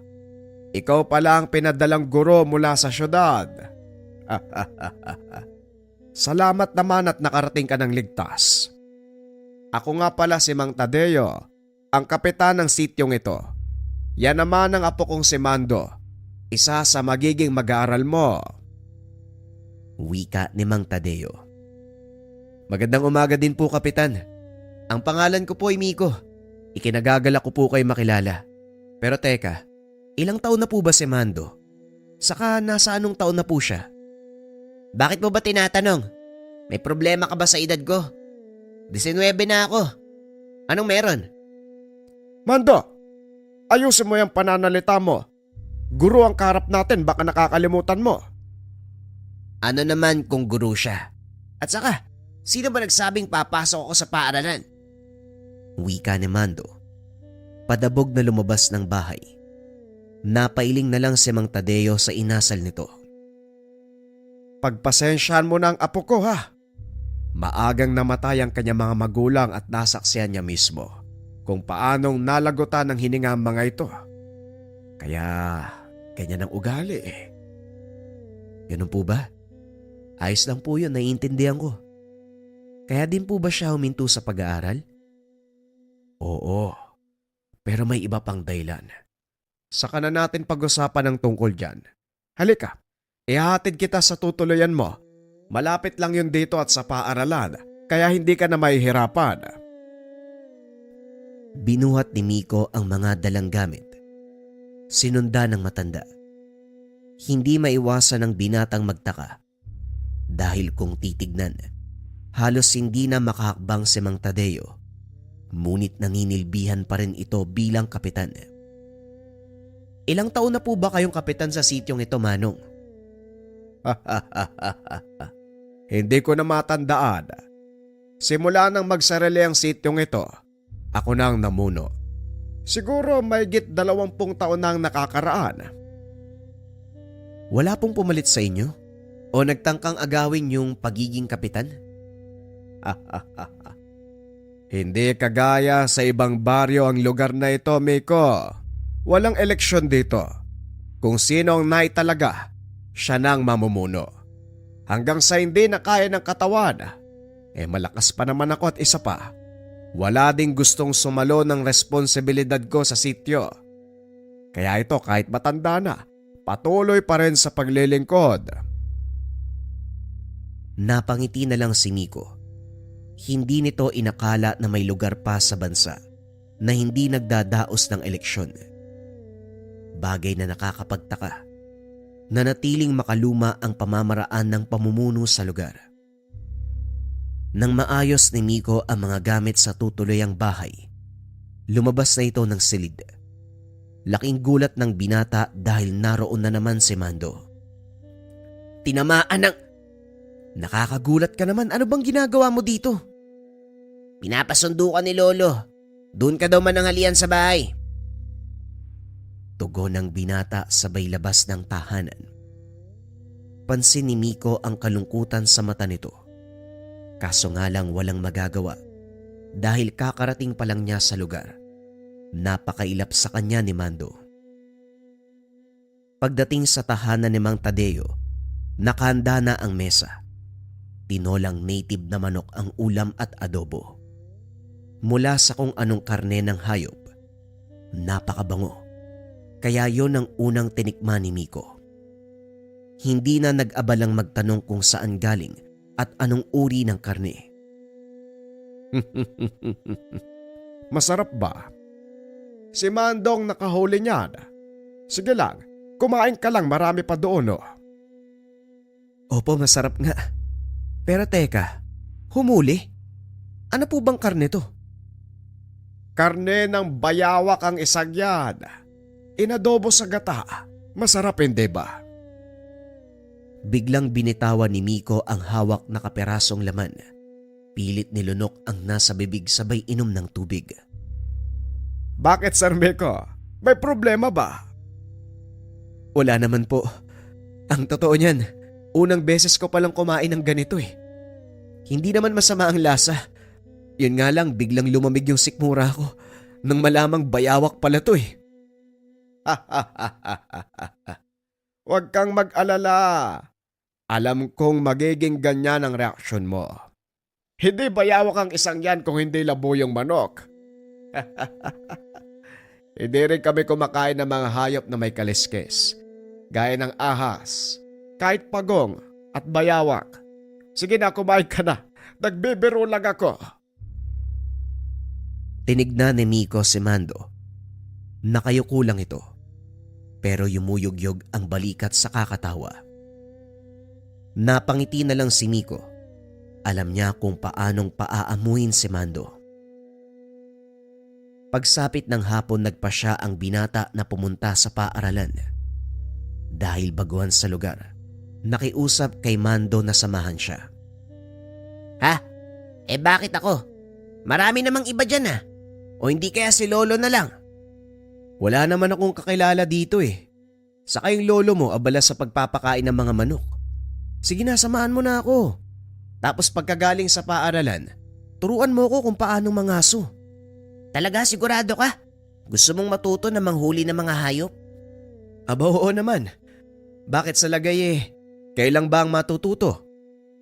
ikaw pala ang pinadalang guro mula sa syudad. Salamat naman at nakarating ka ng ligtas. Ako nga pala si Mang Tadeo, ang kapitan ng sityong ito. Yan naman ang apo kong si Mando, isa sa magiging mag-aaral mo. Wika ni Mang Tadeo. Magandang umaga din po, Kapitan. Ang pangalan ko po ay Miko. Ikinagagalak ko po kayo makilala. Pero teka, ilang taon na po ba si Mando? Saka nasa anong taon na po siya? Bakit mo ba tinatanong? May problema ka ba sa edad ko? 19 na ako. Anong meron? Mando, ayusin mo yung pananalita mo. Guro ang kaharap natin, baka nakakalimutan mo. Ano naman kung guro siya? At saka, sino ba nagsabing papasok ako sa paaralan? Wika ni Mando. Padabog na lumabas ng bahay. Napailing na lang si Mang Tadeo sa inasal nito. Pagpasensyahan mo na ang apo ko ha. Maagang namatay ang kanyang mga magulang at nasaksihan niya mismo kung paanong nalagutan ng hininga ang mga ito. Kaya ganyan ang ugali eh. Ganun po ba? Ayos lang po yun, naiintindihan ko. Kaya din po ba siya huminto sa pag-aaral? Oo, pero may iba pang dahilan. Saka na natin pag-usapan ng tungkol dyan. Halika, ihahatid kita sa tutuluyan mo. Malapit lang yun dito at sa paaralan, kaya hindi ka na mahihirapan. Binuhat ni Miko ang mga dalang gamit. Sinunda ng matanda. Hindi maiwasan ng binatang magtaka. Dahil kung titignan, halos hindi na makahakbang si Mang Tadeo. Ngunit naninilbihan pa rin ito bilang kapitan. Ilang taon na po ba kayong kapitan sa sityong ito, Manong? Hindi ko na matandaan. Simula nang magsarili ang sityong ito, ako na ang namuno. Siguro mahigit 20 taon na ang nakakaraan. Wala pong pumalit sa inyo? O nagtangkang agawin yung pagiging kapitan? Hindi kagaya sa ibang baryo ang lugar na ito, Miko. Walang eleksyon dito. Kung sino ang naitalaga, siya nang mamumuno. Hanggang sa hindi na kaya ng katawan, malakas pa naman ako at isa pa. Wala ding gustong sumalo ng responsibilidad ko sa sityo. Kaya ito kahit matanda na, patuloy pa rin sa paglilingkod. Napangiti na lang si Nico. Hindi nito inakala na may lugar pa sa bansa na hindi nagdadaos ng eleksyon. Bagay na nakakapagtaka. Nanatiling makaluma ang pamamaraan ng pamumuno sa lugar. Nang maayos ni Nico ang mga gamit sa tutuluyang bahay, lumabas na ito ng silid. Laking gulat ng binata dahil naroon na naman si Mando. Tinamaan ng... Nakakagulat ka naman, ano bang ginagawa mo dito? Pinapasundo ka ni Lolo. Doon ka daw mananghalian sa bahay. Tugon ng binata sabay labas ng tahanan. Pansin ni Miko ang kalungkutan sa mata nito. Kaso nga lang walang magagawa dahil kakarating pa lang niya sa lugar. Napakailap sa kanya ni Mando. Pagdating sa tahanan ni Mang Tadeo, nakahanda na ang mesa. Tinolang native na manok ang ulam at adobo. Mula sa kung anong karne ng hayop. Napakabango. Kaya yon ang unang tinikman ni Miko. Hindi na nag-abalang magtanong kung saan galing at anong uri ng karne. Masarap ba? Si Mandong nakahuli niyan. Sige lang, kumain ka lang, marami pa doon, oh. Opo, masarap nga. Pero teka, humuli? Ano po bang karne to? Karne ng bayawak ang isang yan. Inadobo sa gata. Masarap hindi ba? Biglang binitawan ni Miko ang hawak na kaperasong laman. Pilit nilunok ang nasa bibig sabay inom ng tubig. Bakit, Sir Miko? May problema ba? Wala naman po. Ang totoo niyan, unang beses ko palang kumain ng ganito eh. Hindi naman masama ang lasa. Yun nga lang, biglang lumamig yung sikmura ko nang malamang bayawak pala to eh. Huwag kang mag-alala. Alam kong magiging ganyan ang reaksyon mo. Hindi bayawak ang isang yan kung hindi labo yung manok. Hindi rin kami kumakain ng mga hayop na may kaliskis. Gaya ng ahas, kahit pagong at bayawak. Sige na, kumain ka na. Nagbibiro lang ako. Tinignan ni Miko si Mando. Nakayuko lang ito. Pero yumuyugyog ang balikat sa kakatawa. Napangiti na lang si Miko. Alam niya kung paanong paaamuin si Mando. Pagsapit ng hapon nagpa siya ang binata na pumunta sa paaralan. Dahil baguhan sa lugar, nakiusap kay Mando na samahan siya. Ha? Bakit ako? Marami namang iba dyan ah. O hindi kaya si Lolo na lang? Wala naman akong kakilala dito eh. Saka yung lolo mo abala sa pagpapakain ng mga manok. Sige na, samahan mo na ako. Tapos pagkagaling sa paaralan, turuan mo ko kung paano mangaso. Talaga sigurado ka? Gusto mong matuto na manghuli ng mga hayop? Aba oo naman. Bakit sa lagay eh? Kailang ba ang matututo?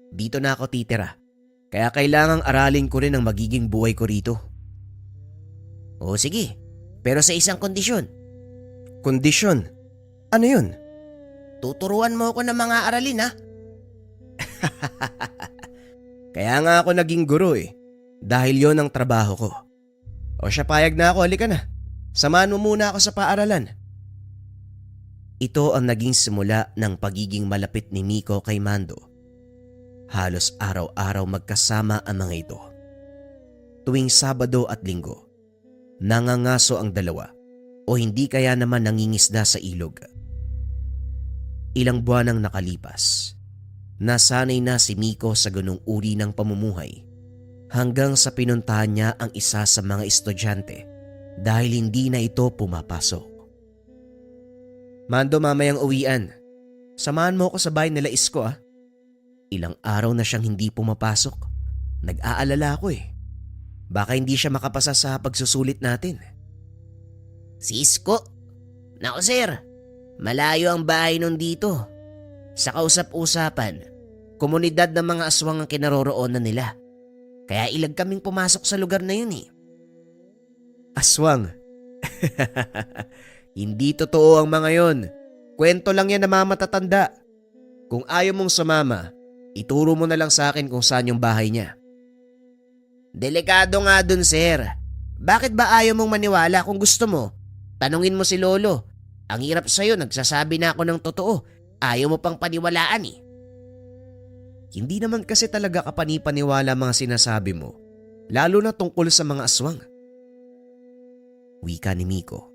Dito na ako titira. Kaya kailangang aralin ko rin ang magiging buhay ko rito. O sige, pero sa isang kondisyon. Kondisyon? Ano yun? Tuturuan mo ako ng mga aralin ha? Kaya nga ako naging guro eh. Dahil yon ang trabaho ko. O siya, payag na ako, halika na. Samahan mo muna ako sa paaralan. Ito ang naging simula ng pagiging malapit ni Miko kay Mando. Halos araw-araw magkasama ang mga ito. Tuwing Sabado at Linggo, nangangaso ang dalawa o hindi kaya naman nangingisda sa ilog. Ilang buwan ang nakalipas. Nasanay na si Miko sa ganung uri ng pamumuhay hanggang sa pinuntahan niya ang isa sa mga estudyante dahil hindi na ito pumapasok. Mando, mamayang uwian. Samahan mo ako sa bahay nila Isko ah. Ilang araw na siyang hindi pumapasok. Nag-aalala ako eh. Baka hindi siya makapasa sa pagsusulit natin. Si Isko? Naku sir, malayo ang bahay nun dito. Sa kausap-usapan, komunidad ng mga aswang ang kinaroroonan nila. Kaya ilag kaming pumasok sa lugar na yun eh. Aswang? Hindi totoo ang mga yon. Kwento lang yan na mamatatanda. Kung ayaw mong sumama, ituro mo na lang sa akin kung saan yung bahay niya. Delikado nga dun sir. Bakit ba ayaw mong maniwala? Kung gusto mo, tanungin mo si Lolo. Ang hirap sa'yo, nagsasabi na ako ng totoo. Ayaw mo pang paniwalaan eh. Hindi naman kasi talaga kapanipaniwala mga sinasabi mo, lalo na tungkol sa mga aswang. Wika ni Miko.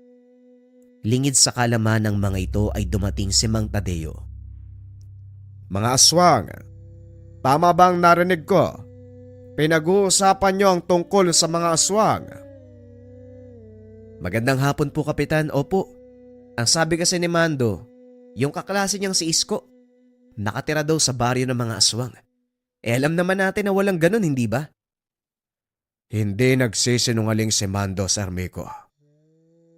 Lingid sa kalaman ng mga ito ay dumating si Mang Tadeo. Mga aswang, tama bang narinig ko? Pinag-uusapan niyo ang tungkol sa mga aswang. Magandang hapon po, Kapitan. Opo. Ang sabi kasi ni Mando, yung kaklase niyang si Isko, nakatira daw sa baryo ng mga aswang. Alam naman natin na walang ganun, hindi ba? Hindi nagsisinungaling si Mando, Sir Miko.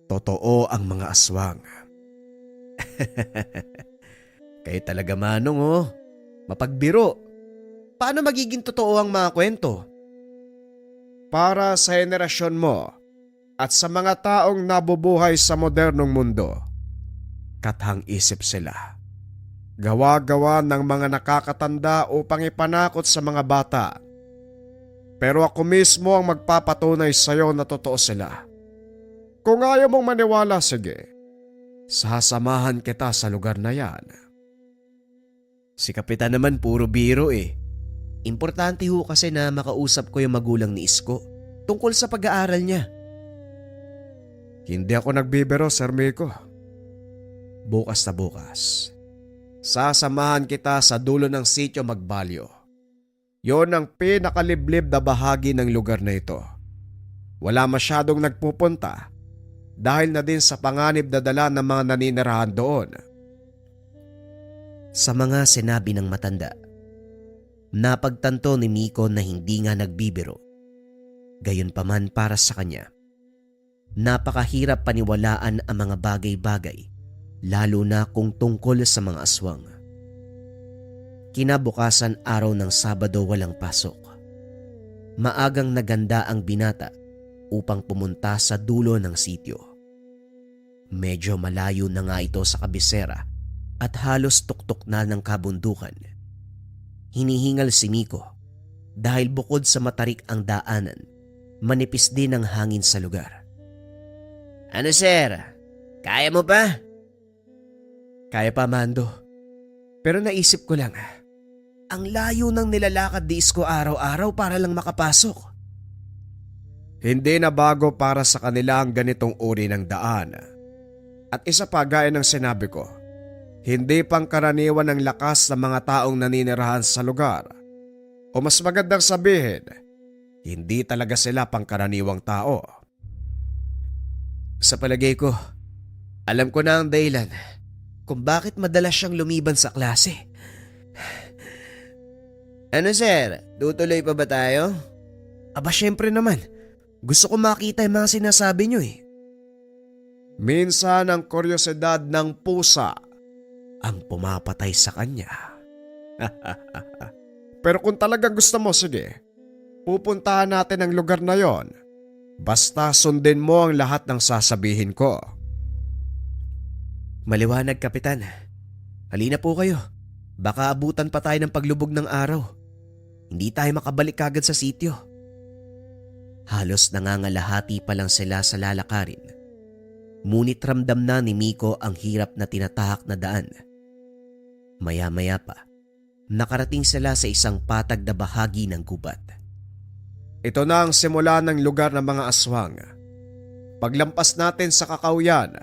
Totoo ang mga aswang. Kayo talaga, Manong, oh. Mapagbiro. Paano magiging totoo ang mga kwento? Para sa henerasyon mo at sa mga taong nabubuhay sa modernong mundo, kathang isip sila. Gawa-gawa ng mga nakakatanda upang ipanakot sa mga bata. Pero ako mismo ang magpapatunay sa iyo na totoo sila. Kung ayaw mong maniwala, sige. Sasamahan kita sa lugar na yan. Si Kapitan naman puro biro eh. Importante ho kasi na makausap ko yung magulang ni Isko tungkol sa pag-aaral niya. Hindi ako nagbibiro, Sir Miko. Bukas na bukas. Sasamahan kita sa dulo ng sitio Magbalyo. Yon ang pinakaliblib na bahagi ng lugar na ito. Wala masyadong nagpupunta dahil na din sa panganib na dala ng mga naninirahan doon. Sa mga sinabi ng matanda, napagtanto ni Miko na hindi nga nagbibiro. Gayunpaman para sa kanya, napakahirap paniwalaan ang mga bagay-bagay, lalo na kung tungkol sa mga aswang. Kinabukasan araw ng Sabado walang pasok. Maagang naganda ang binata upang pumunta sa dulo ng sitio. Medyo malayo na nga ito sa kabisera at halos tuktok na ng kabundukan. Hinihingal si Miko dahil bukod sa matarik ang daanan, manipis din ang hangin sa lugar. Ano sir? Kaya mo pa? Kaya pa, Mando. Pero naisip ko lang, ang layo ng nilalakad ni Isko araw-araw para lang makapasok. Hindi na bago para sa kanila ang ganitong uri ng daan. At isa pa gaya ng sinabi ko, hindi pangkaraniwan ang lakas ng mga taong naninirahan sa lugar. O mas magandang sabihin, hindi talaga sila pangkaraniwang tao. Sa palagay ko, alam ko na ang dahilan kung bakit madalas siyang lumiban sa klase. Ano sir? Tutuloy pa ba tayo? Aba syempre naman, gusto ko makita yung mga sinasabi niyo eh. Minsan ang kuryosidad ng pusa Ang pumapatay sa kanya. Pero kung talagang gusto mo, sige. Pupuntahan natin ang lugar na yon. Basta sundin mo ang lahat ng sasabihin ko. Maliwanag, Kapitan. Halina po kayo. Baka abutan pa tayo ng paglubog ng araw. Hindi tayo makabalik kagad sa sitio. Halos nangangalahati pa lang sila sa lalakarin. Ngunit ramdam na ni Miko ang hirap na tinatahak na daan. Maya-maya pa, nakarating sila sa isang patag na bahagi ng gubat. Ito na ang simula ng lugar ng mga aswang. Paglampas natin sa kakauyan,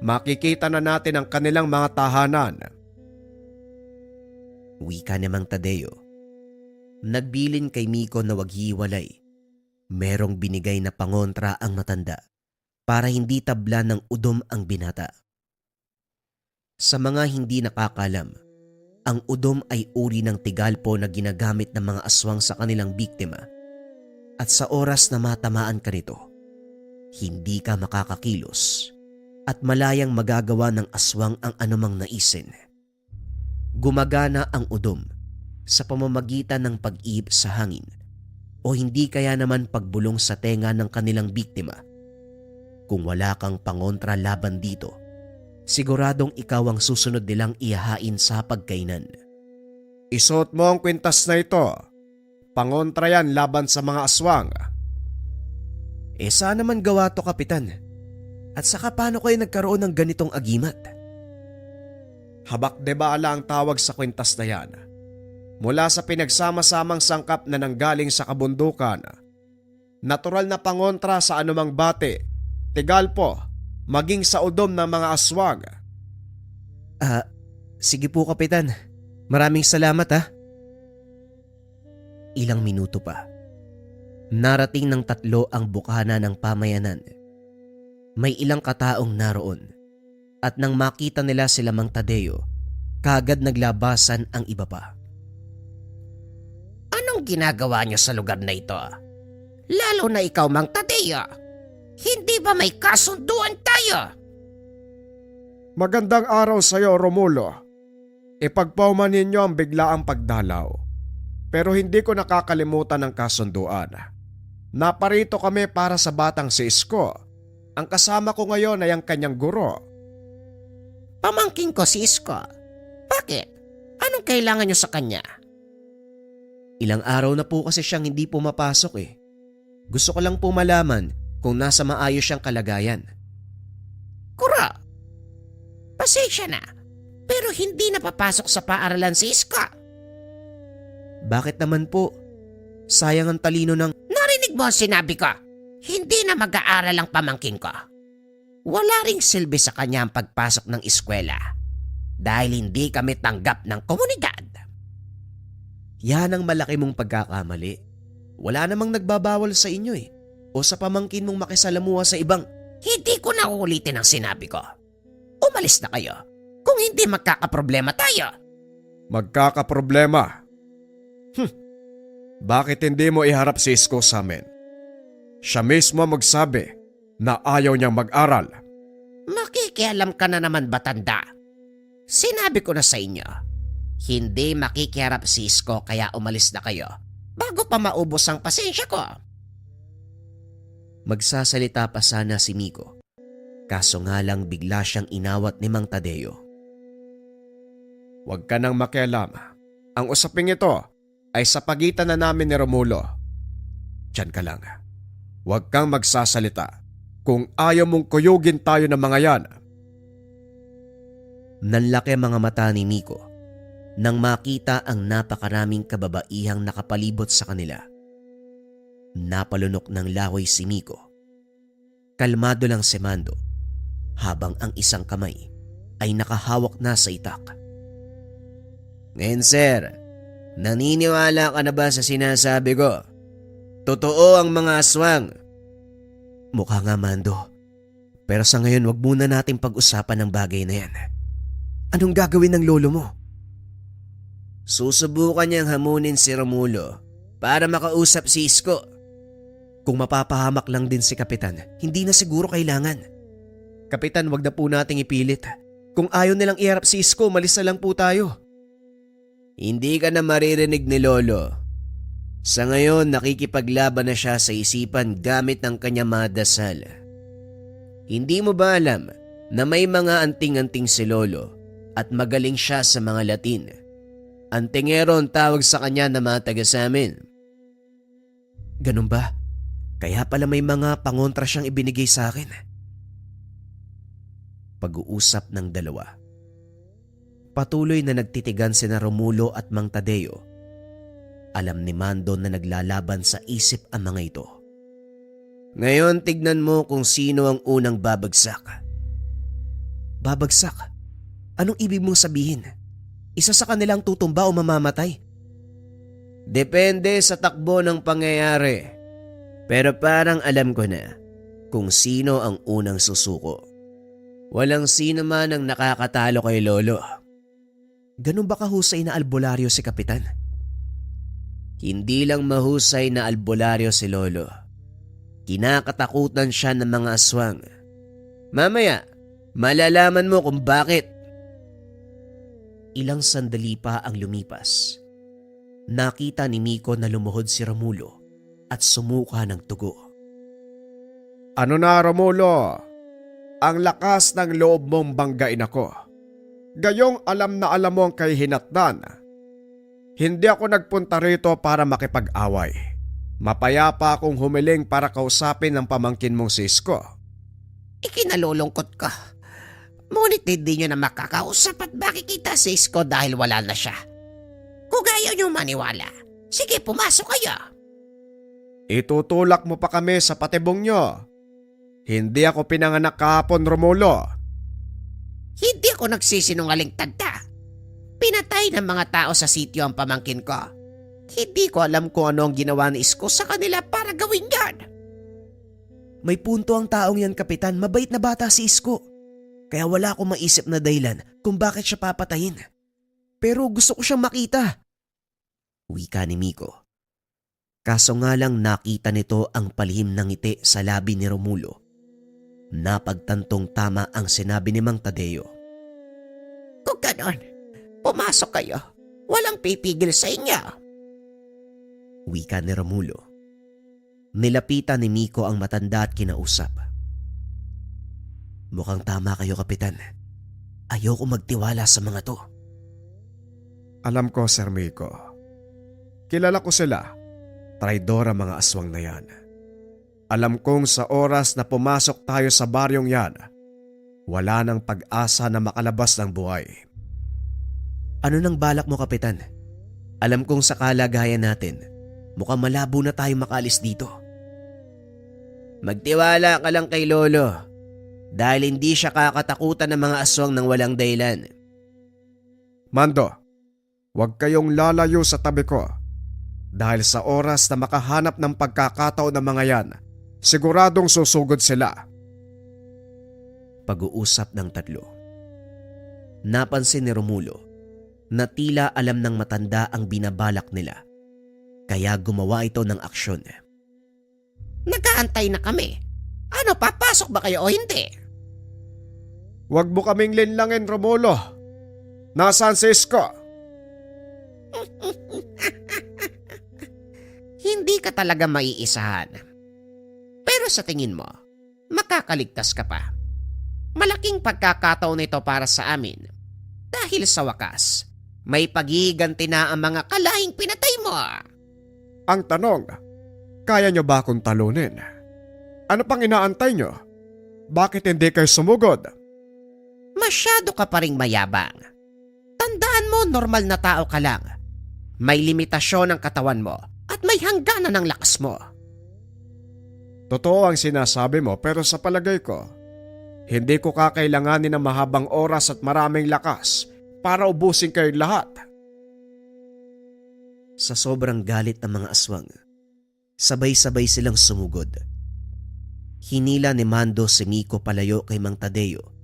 makikita na natin ang kanilang mga tahanan. Wika ni Mang Tadeo. Nagbilin kay Miko na wag hiwalay. Merong binigay na pangontra ang matanda para hindi tabla ng udom ang binata. Sa mga hindi nakakalam, ang udom ay uri ng tigalpo na ginagamit ng mga aswang sa kanilang biktima. At sa oras na matamaan ka nito, hindi ka makakakilos at malayang magagawa ng aswang ang anumang naisin. Gumagana ang udom sa pamamagitan ng pag-ihip sa hangin o hindi kaya naman pagbulong sa tenga ng kanilang biktima. Kung wala kang pangontra laban dito, siguradong ikaw ang susunod nilang ihahain sa pagkainan. Isuot mo ang kwintas na ito. Pangontra yan laban sa mga aswang. Saan naman gawa to, Kapitan? At saka paano kayo nagkaroon ng ganitong agimat? Habak de baala ang tawag sa kwintas na yan. Mula sa pinagsama-samang sangkap na nanggaling sa kabundukan. Natural na pangontra sa anumang bate, tigalpo maging sa udom ng mga aswang. Sige po, Kapitan. Maraming salamat ha. Ilang minuto pa. Narating ng 3 ang bukana ng pamayanan. May ilang kataong naroon. At nang makita nila sila Mang Tadeo, kagad naglabasan ang iba pa. Anong ginagawa niyo sa lugar na ito? Lalo na ikaw, Mang Tadeo. Hindi ba may kasunduan tayo? Magandang araw sa iyo, Romulo. Ipagpauman ninyo ang biglaang pagdalaw. Pero hindi ko nakakalimutan ang kasunduan. Naparito kami para sa batang si Isko. Ang kasama ko ngayon ay ang kanyang guro. Pamangkin ko si Isko. Bakit? Anong kailangan niyo sa kanya? Ilang araw na po kasi siyang hindi pumapasok eh. Gusto ko lang po malaman kung nasa maayos siyang kalagayan. Kura, pasensya na. Pero hindi na papasok sa paaralan si Isko. Bakit naman po? Sayang ang talino ng... Narinig mo ang sinabi ko? Hindi na mag-aaral ang pamangkin ko. Wala ring silbi sa kanya ang pagpasok ng eskwela dahil hindi kami tanggap ng komunidad. Yan ang malaki mong pagkakamali. Wala namang nagbabawal sa inyo eh. O sa pamangkin mong makisalamuha sa ibang... Hindi ko na uulitin ang sinabi ko. Umalis na kayo. Kung hindi magkakaproblema tayo. Magkakaproblema? Bakit hindi mo iharap si Isko sa amin? Siya mismo magsabi na ayaw niyang mag-aral. Makikialam ka na naman, batanda. Sinabi ko na sa inyo, hindi makikiharap si Isko kaya umalis na kayo bago pa maubos ang pasensya ko. Magsasalita pa sana si Miko. Kaso nga lang bigla siyang inawat ni Mang Tadeo. Huwag ka nang makialam. Ang usaping ito ay sa pagitan na namin ni Romulo. Diyan ka lang. Huwag kang magsasalita kung ayaw mong kuyugin tayo ng mga yan. Nanlaki ang mga mata ni Miko nang makita ang napakaraming kababaihang nakapalibot sa kanila. Napalunok ng laway si Miko. Kalmado lang si Mando habang ang isang kamay ay nakahawak na sa itak. Ngayon sir, naniniwala ka na ba sa sinasabi ko? Totoo ang mga aswang. Mukha nga, Mando. Pero sa ngayon wag muna nating pag-usapan ng bagay na yan. Anong gagawin ng lolo mo? Susubukan niyang hamunin si Romulo para makausap si Isko. Kung mapapahamak lang din si Kapitan, hindi na siguro kailangan. Kapitan, wag na po nating ipilit. Kung ayaw nilang iharap si Isko, malis na lang po tayo. Hindi ka na maririnig ni Lolo. Sa ngayon, nakikipaglaban na siya sa isipan gamit ang kanyang mga dasal. Hindi mo ba alam na may mga anting-anting si Lolo at magaling siya sa mga Latin? Antingero ang tawag sa kanya na mga taga sa amin. Ganun ba? Kaya pala may mga pangontra siyang ibinigay sa akin. Pag-uusap ng dalawa. Patuloy na nagtitigan sina Romulo at Mang Tadeo. Alam ni Mando na naglalaban sa isip ang mga ito. Ngayon tignan mo kung sino ang unang babagsak. Babagsak? Anong ibig mong sabihin? Isa sa kanilang tutumba o mamamatay? Depende sa takbo ng pangyayari. Pero parang alam ko na kung sino ang unang susuko. Walang sino man ang nakakatalo kay Lolo. Ganun ba kahusay na albularyo si Kapitan? Hindi lang mahusay na albularyo si Lolo. Kinakatakutan siya ng mga aswang. Mamaya, malalaman mo kung bakit. Ilang sandali pa ang lumipas. Nakita ni Miko na lumuhod si Romulo at sumuka ng tugo. Ano na, Romulo? Ang lakas ng loob mong banggain ako. Gayong alam na alam mo ang kahihinatnan. Hindi ako nagpunta rito para makipag-away. Mapayapa akong humiling para kausapin ang pamangkin mong si Isko. Ikinalulungkot ka. Ngunit hindi nyo na makakausap at makikita si Isko dahil wala na siya. Kung ayaw nyo maniwala, sige pumasok kayo. Itutulak mo pa kami sa patibong nyo. Hindi ako pinanganak kahapon, Romulo. Hindi ako nagsisinungaling, tanda. Pinatay ng mga tao sa sitio ang pamangkin ko. Hindi ko alam kung ano ang ginawa ni Isko sa kanila para gawin yan. May punto ang taong yan, Kapitan. Mabait na bata si Isko. Kaya wala akong maisip na dahilan kung bakit siya papatayin. Pero gusto ko siyang makita. Wika ni Miko. Kaso nga lang nakita nito ang palihim ng ngiti sa labi ni Romulo. Napagtantong tama ang sinabi ni Mang Tadeo. Kung ganon, pumasok kayo. Walang pipigil sa inyo. Wika ni Romulo. Nilapitan ni Miko ang matanda at kinausap. Mukhang tama kayo, Kapitan. Ayoko magtiwala sa mga to. Alam ko, Sir Miko. Kilala ko sila. Traidor ang mga aswang na yan. Alam kong sa oras na pumasok tayo sa baryong yan, wala nang pag-asa na makalabas ng buhay. Ano nang balak mo, Kapitan? Alam kong sa kalagayan natin, mukhang malabo na tayo makaalis dito. Magtiwala ka lang kay Lolo. Dahil hindi siya kakatakutan ng mga aswang ng walang dahilan. Mando, huwag kayong lalayo sa tabi ko. Dahil sa oras na makahanap ng pagkakataon ng mga yan, siguradong susugod sila. Pag-uusap ng tatlo. Napansin ni Romulo na tila alam ng matanda ang binabalak nila. Kaya gumawa ito ng aksyon. Nag-aantay na kami. Ano, papasok ba kayo o hindi? Huwag mo kaming linlangin, Romulo. Nasaan si Isko? Hindi ka talaga maiisahan. Pero sa tingin mo, makakaligtas ka pa. Malaking pagkakataon ito para sa amin. Dahil sa wakas, may pagiganti na ang mga kalahing pinatay mo. Ang tanong, kaya nyo ba akong talunin? Ano pang inaantay nyo? Bakit hindi kayo sumugod? Masyado ka pa ring mayabang. Tandaan mo, normal na tao ka lang. May limitasyon ang katawan mo at may hangganan ng lakas mo. Totoo ang sinasabi mo pero sa palagay ko, hindi ko kakailanganin ng mahabang oras at maraming lakas para ubusin kayo lahat. Sa sobrang galit ng mga aswang, sabay-sabay silang sumugod. Hinila ni Mando si Miko palayo kay Mang Tadeo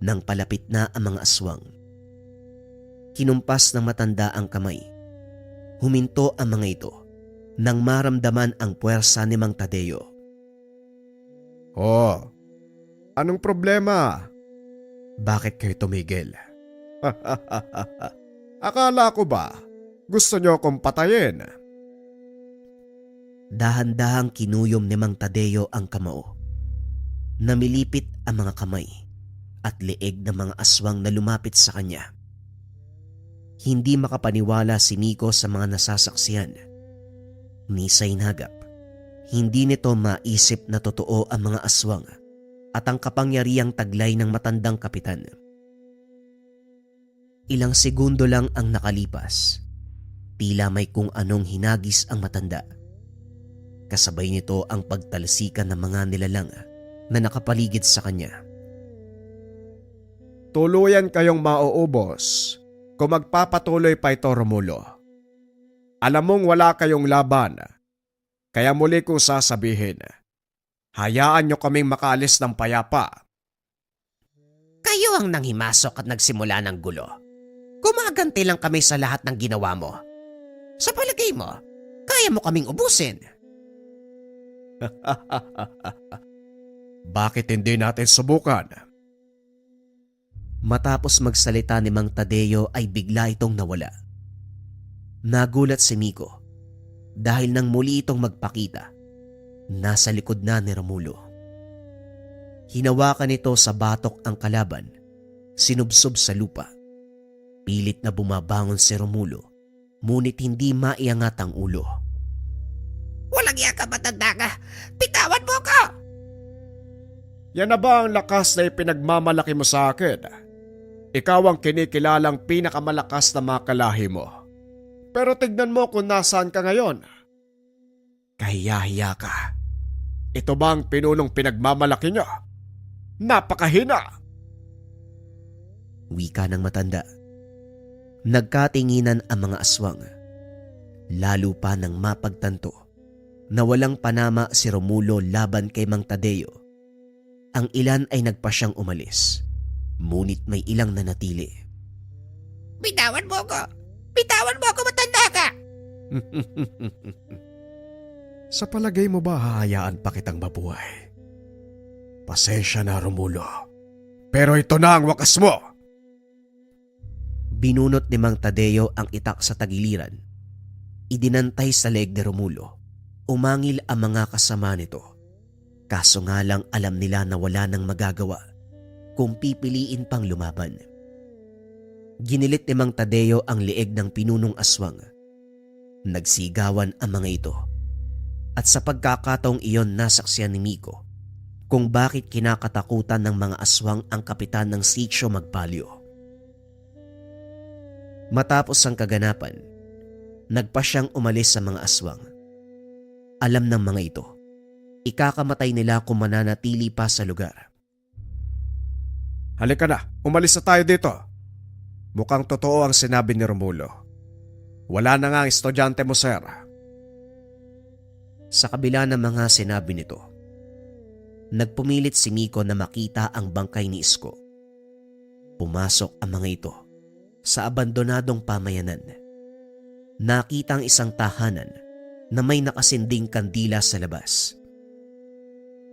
nang palapit na ang mga aswang. Kinumpas ng matanda ang kamay. Huminto ang mga ito nang maramdaman ang puwersa ni Mang Tadeo. Oh, anong problema? Bakit kayo tumigil? Akala ko ba gusto nyo akong patayin? Dahan-dahang kinuyom ni Mang Tadeo ang kamao. Namilipit ang mga kamay at leeg ng mga aswang na lumapit sa kanya. Hindi makapaniwala si Miko sa mga nasasaksihan. Ni Sainagap, hindi nito maisip na totoo ang mga aswang at ang kapangyarihang taglay ng matandang kapitan. Ilang segundo lang ang nakalipas. Tila may kung anong hinagis ang matanda. Kasabay nito ang pagtalsikan ng mga nilalang na nakapaligid sa kanya. Tuluyan kayong mauubos kung magpapatuloy pa ito, Romulo. Alam mong wala kayong laban, kaya muli kong sasabihin, hayaan nyo kaming makaalis ng payapa. Kayo ang nanghimasok at nagsimula ng gulo. Gumaganti lang kami sa lahat ng ginawa mo. Sa palagay mo, kaya mo kaming ubusin. Bakit hindi natin subukan? Matapos magsalita ni Mang Tadeo ay bigla itong nawala. Nagulat si Miko dahil nang muli itong magpakita, nasa likod na ni Romulo. Hinawakan nito sa batok ang kalaban, sinubsob sa lupa. Pilit na bumabangon si Romulo, ngunit hindi maiangat ang ulo. Walang iya ka, matanda ka. Bitawan mo ko! Yan na ba ang lakas na ipinagmamalaki mo sa akin? Ikaw ang kinikilalang pinakamalakas na mga kalahi mo. Pero tignan mo kung nasaan ka ngayon. Kahiya-hiya ka. Ito ba ang pinunong pinagmamalaki niya? Napakahina! Wika ng matanda. Nagkatinginan ang mga aswang. Lalo pa nang mapagtanto na walang panama si Romulo laban kay Mang Tadeo. Ang ilan ay nagpasyang umalis, ngunit may ilang nanatili. Bitawan mo ko! Bitawan mo ako, matanda ka! Sa palagay mo ba hahayaan pa kitang mabuhay? Pasensya na, Romulo. Pero ito na ang wakas mo! Binunot ni Mang Tadeo ang itak sa tagiliran. Idinantay sa leeg ni Romulo. Umangil ang mga kasama nito. Kaso nga lang alam nila na wala nang magagawa kung pipiliin pang lumaban. Ginilit ni Mang Tadeo ang leeg ng pinunong aswang. Nagsigawan ang mga ito. At sa pagkakataong iyon nasaksiyan ni Miko kung bakit kinakatakutan ng mga aswang ang kapitan ng sitio Magpalyo. Matapos ang kaganapan, nagpa siyang umalis sa mga aswang. Alam ng mga ito, ikakamatay nila kung mananatili pa sa lugar. Halika na, umalis na tayo dito. Mukhang totoo ang sinabi ni Romulo. Wala na nga ang estudyante mo, sir. Sa kabila ng mga sinabi nito, nagpumilit si Miko na makita ang bangkay ni Isko. Pumasok ang mga ito sa abandonadong pamayanan. Nakita ang isang tahanan na may nakasinding kandila sa labas.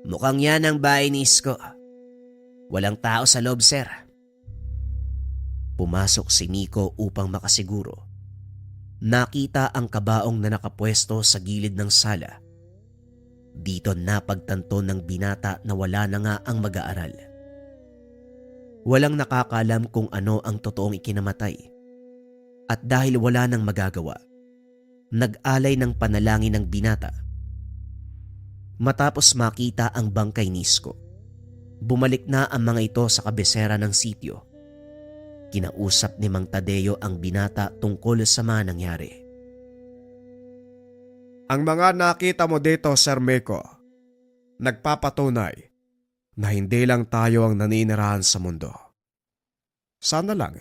Mukhang yan ang bahay ni Isko. Walang tao sa loob, sir. Pumasok si Miko upang makasiguro. Nakita ang kabaong na nakapwesto sa gilid ng sala. Dito napagtanto ng binata na wala na nga ang mag-aaral. Walang nakakaalam kung ano ang totoong ikinamatay. At dahil wala nang magagawa, nag-alay ng panalangin ng binata. Matapos makita ang bangkay ni Isko, bumalik na ang mga ito sa kabisera ng sitio. Kinausap ni Mang Tadeo ang binata tungkol sa mga nangyari. Ang mga nakita mo dito, Sir Miko, nagpapatunay na hindi lang tayo ang naninirahan sa mundo. Sana lang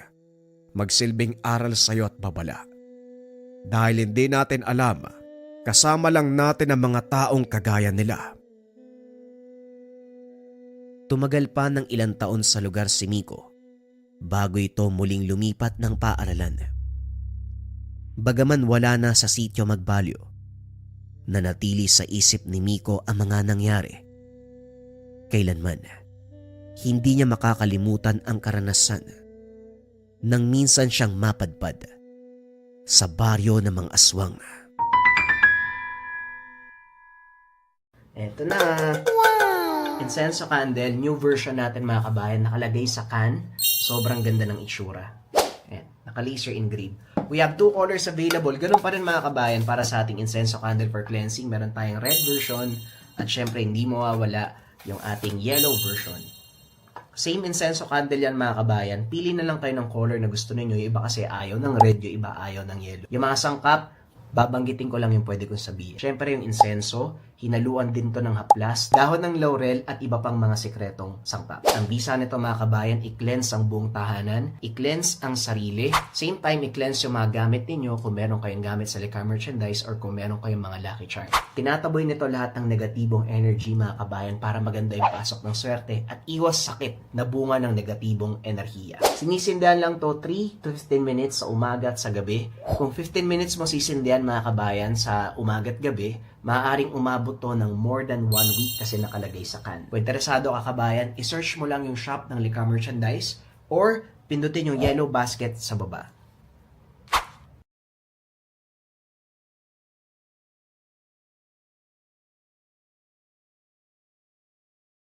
magsilbing aral sa iyo at babala. Dahil hindi natin alam, kasama lang natin ang mga taong kagaya nila. Tumagal pa ng ilang taon sa lugar si Miko bago ito muling lumipat ng paaralan. Bagaman wala na sa sitio Magbalyo, nanatili sa isip ni Miko ang mga nangyari. Kailanman, hindi niya makakalimutan ang karanasan nang minsan siyang mapadpad sa baryo ng mga aswang. Eto na. Wow! Incenso candle, new version natin mga kabayan, nakalagay sa can. Sobrang ganda ng itsura. Ayan, naka-laser engraved. We have 2 colors available. Ganun pa rin mga kabayan para sa ating incenso candle for cleansing. Meron tayong red version at syempre hindi mawawala yung ating yellow version. Same incenso candle yan mga kabayan. Pili na lang kayo ng color na gusto niyo. Yung iba kasi ayaw ng red, yung iba ayaw ng yellow. Yung mga sangkap, babanggitin ko lang yung pwede kong sabihin. Syempre yung insenso, hinaluan din to ng haplas, dahon ng laurel at iba pang mga sekretong sangkap. Ang bisa nito mga kabayan, i-cleanse ang buong tahanan, i-cleanse ang sarili, same time i-cleanse yung mga gamit ninyo kung meron kayong gamit sa Lika merchandise or kung meron kayong mga lucky charm. Tinataboy nito lahat ng negatibong energy mga kabayan para maganda yung pasok ng swerte at iwas sakit na bunga ng negatibong enerhiya. Sinisindihan lang to 3 to 15 minutes sa umaga at sa gabi. Kung 15 minutes mo sisindihan mga kabayan sa umaga at gabi, maaaring umabot to ng more than 1 week kasi nakalagay sa can. Kung interesado ka kabayan, isearch mo lang yung shop ng Lika Merchandise or pindutin yung yellow basket sa baba.